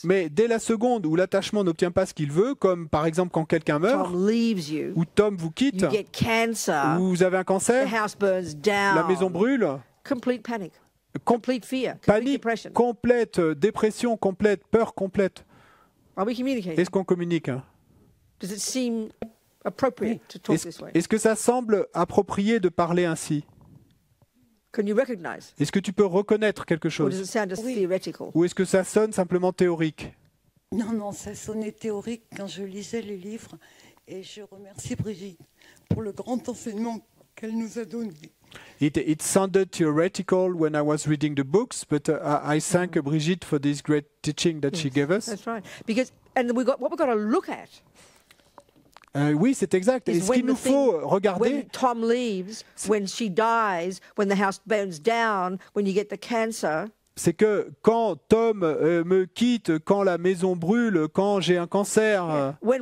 Mais dès la seconde où l'attachement n'obtient pas ce qu'il veut, comme par exemple quand quelqu'un meurt, ou Tom vous quitte, ou vous avez un cancer, la maison brûle, complete panic. Complete fear, panique complète, dépression complète, peur complète. Est-ce qu'on communique? Est-ce que ça semble approprié de parler ainsi? Est-ce que tu peux reconnaître quelque chose? Ou est-ce que ça sonne simplement théorique? Non, ça sonnait théorique quand je lisais les livres. Et je remercie Brigitte pour le grand enseignement qu'elle nous a donné. It sounded theoretical when I was reading the books, but I thank Brigitte for this great teaching that she gave us. That's right. And what we've got to look at. Oui, c'est exact. Et ce qu'il nous faut regarder, when Tom leaves, when she dies, when the house burns down, when you get the cancer. C'est que quand Tom me quitte, quand la maison brûle, quand j'ai un cancer, quand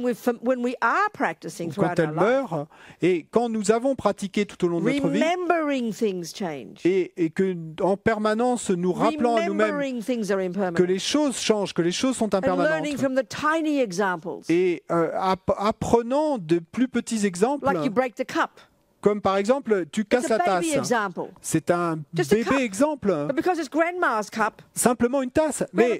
elle meurt, et quand nous avons pratiqué tout au long de notre vie, et que en permanence nous rappelons à nous-mêmes que les choses changent, que les choses sont impermanentes, et apprenons de plus petits exemples. Comme par exemple, tu casses la tasse. C'est un bébé exemple. Simplement une tasse. Mais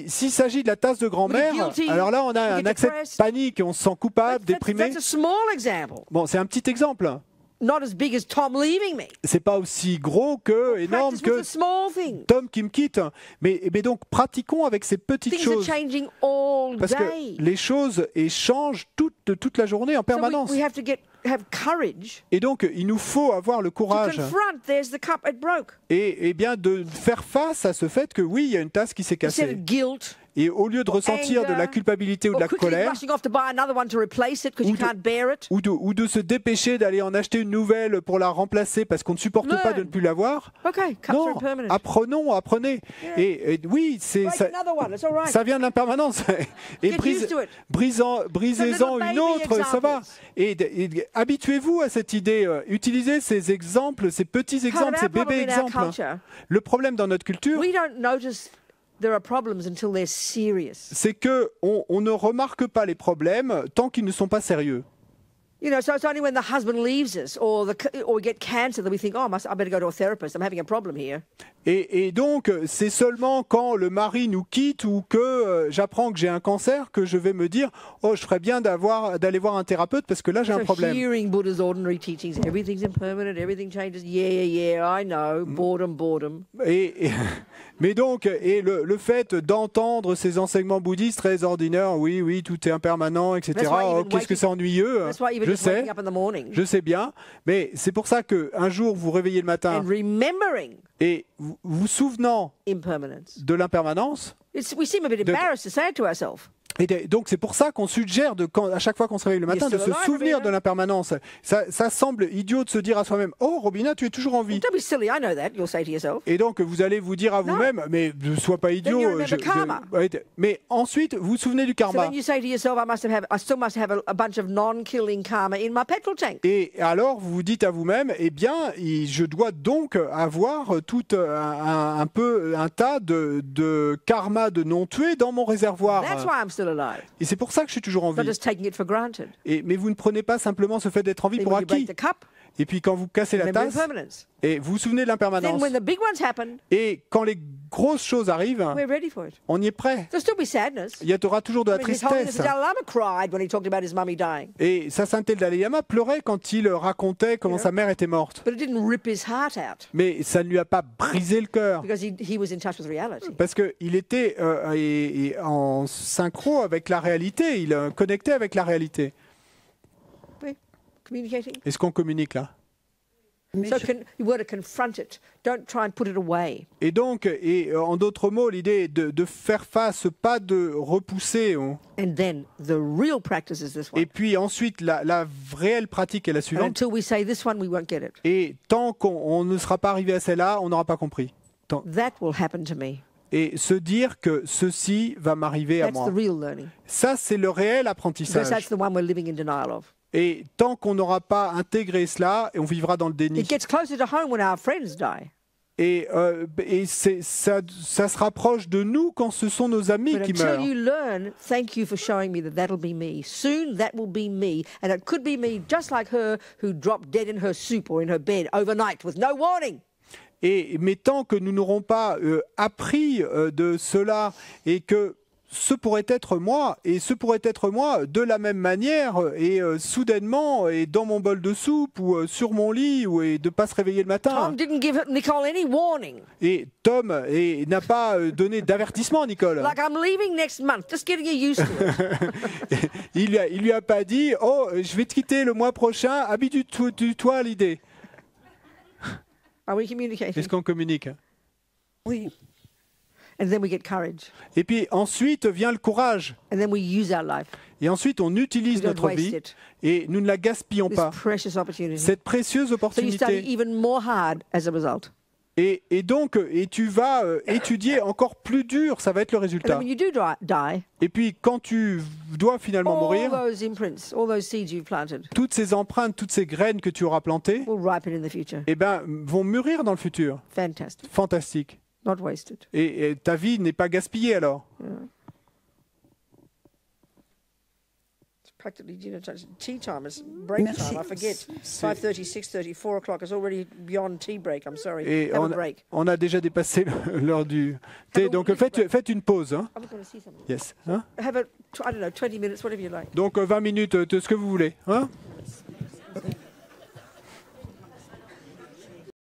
s'il s'agit de la tasse de grand-mère, alors là on a un accès de panique, on se sent coupable, déprimé. Bon, c'est un petit exemple. C'est pas aussi gros que, énorme que Tom qui me quitte. Mais donc pratiquons avec ces petites choses. Parce que les choses changent toute la journée en permanence. Et donc, il nous faut avoir le courage et bien de faire face à ce fait que oui, il y a une tasse qui s'est cassée. Et au lieu de ressentir de la culpabilité ou de la colère, ou de se dépêcher d'aller en acheter une nouvelle pour la remplacer parce qu'on ne supporte pas de ne plus l'avoir, non, apprenez. Et oui, ça vient de l'impermanence. Et brisez-en une autre, ça va. Et habituez-vous à cette idée. Utilisez ces exemples, ces petits exemples, ces bébés exemples. Le problème dans notre culture, c'est que on ne remarque pas les problèmes tant qu'ils ne sont pas sérieux. You know, so it's only when the husband leaves us or we get cancer that we think, oh, I better go to a therapist. I'm having a problem here. Et donc, c'est seulement quand le mari nous quitte ou que j'apprends que j'ai un cancer que je vais me dire, oh, je ferais bien d'aller voir un thérapeute parce que là, j'ai un problème. Hearing Buddha's ordinary teachings, everything's impermanent, everything changes. Yeah, I know, boredom. Mais donc, le fait d'entendre ces enseignements bouddhistes très ordinaires, oui, tout est impermanent, etc. Oh, qu'est-ce que c'est ennuyeux. Je sais bien, mais c'est pour ça qu'un jour vous réveillez le matin et vous vous souvenant de l'impermanence. Et donc c'est pour ça qu'on suggère à chaque fois qu'on se réveille le matin de se souvenir de l'impermanence. Ça semble idiot de se dire à soi-même, oh Robina, tu es toujours en vie. Et donc vous allez vous dire à vous-même, mais ne sois pas idiot. Mais ensuite vous vous souvenez du karma. Et alors vous vous dites à vous-même, eh bien je dois donc avoir tout un tas de karma de non tués dans mon réservoir. still alive. Et c'est pour ça que je suis toujours en Not vie. just taking it for granted. Mais vous ne prenez pas simplement ce fait d'être en vie Then pour when you break acquis. the cup, Et puis quand vous cassez la remember tasse, impermanence. et vous vous souvenez de Then l'impermanence. when the big ones happen, Et quand les grosses choses arrivent, we're ready for it. on y est prêt. There'll still be sadness. Il y aura toujours de la I mean, his Holiness tristesse. the Dalai Lama cried when he talked about his mummy dying. Et sa sainteté le Dalai Lama pleurait quand il racontait comment sa mère était morte. But it didn't rip his heart out Mais ça ne lui a pas brisé le cœur. because he was in touch with reality. Parce qu'il était en synchro avec la réalité, il connectait avec la réalité. Oui. Communicating. Est-ce qu'on communique là? Mais So je- you were to confront it. Don't try and put it away. Et donc, en d'autres mots, l'idée est de faire face, pas de repousser. And then the real practice is this one. Et puis ensuite, la réelle pratique est la And suivante. until we say this one, we won't get it. Et tant qu'on ne sera pas arrivé à celle-là, on n'aura pas compris. That will happen to me. Et se dire que ceci va m'arriver à That's moi. the real learning. Ça, c'est le réel Because apprentissage. that's the one we're living in denial of. Et tant qu'on n'aura pas intégré cela, on vivra dans le déni. It gets closer to home when our friends die. Et ça se rapproche de nous quand ce sont nos amis But qui until meurent. you learn, thank you for showing me that that'll be me. Soon that will be me. And it could be me just like her who dropped dead in her soup or in her bed overnight with no warning. Mais tant que nous n'aurons pas appris de cela et que ce pourrait être moi, et ce pourrait être moi de la même manière, et soudainement, et dans mon bol de soupe, ou sur mon lit, et de ne pas se réveiller le matin. Tom didn't give Nicole any warning. Et Tom n'a pas donné d'avertissement à Nicole. Like, I'm leaving next month, just getting you used to it. Il lui a pas dit « Oh, je vais te quitter le mois prochain, habitue-toi à l'idée. Are we communicating? » Est-ce qu'on communique? Oui, And then we get courage. Et puis ensuite vient le courage. And then we use our life. Et ensuite on utilise We don't notre waste vie it. et nous ne la gaspillons This pas. precious opportunity. Cette précieuse So you study opportunité. even more hard as a result. Et donc, tu vas étudier encore plus dur, ça va être le And then résultat. when you do die, Et puis quand tu dois finalement all mourir, those imprints, all those seeds you've planted toutes ces empreintes, toutes ces graines que tu auras plantées, will ripen in the future. eh ben, vont mûrir dans le futur. Fantastic. Fantastique. Not wasted. Et ta vie n'est pas gaspillée alors. It's practically dinner time. Tea time. It's break Merci. time. I forget. 5:30, 6:30, 4 o'clock. It's already beyond tea break. I'm sorry. Et Have a break. on a déjà dépassé l'heure du thé. Have a Donc little break. faites une pause. Hein. I was going to see something. Yes. Hein. Have a, I don't know, 20 minutes, whatever you like. Donc 20 minutes, ce que vous voulez. Hein.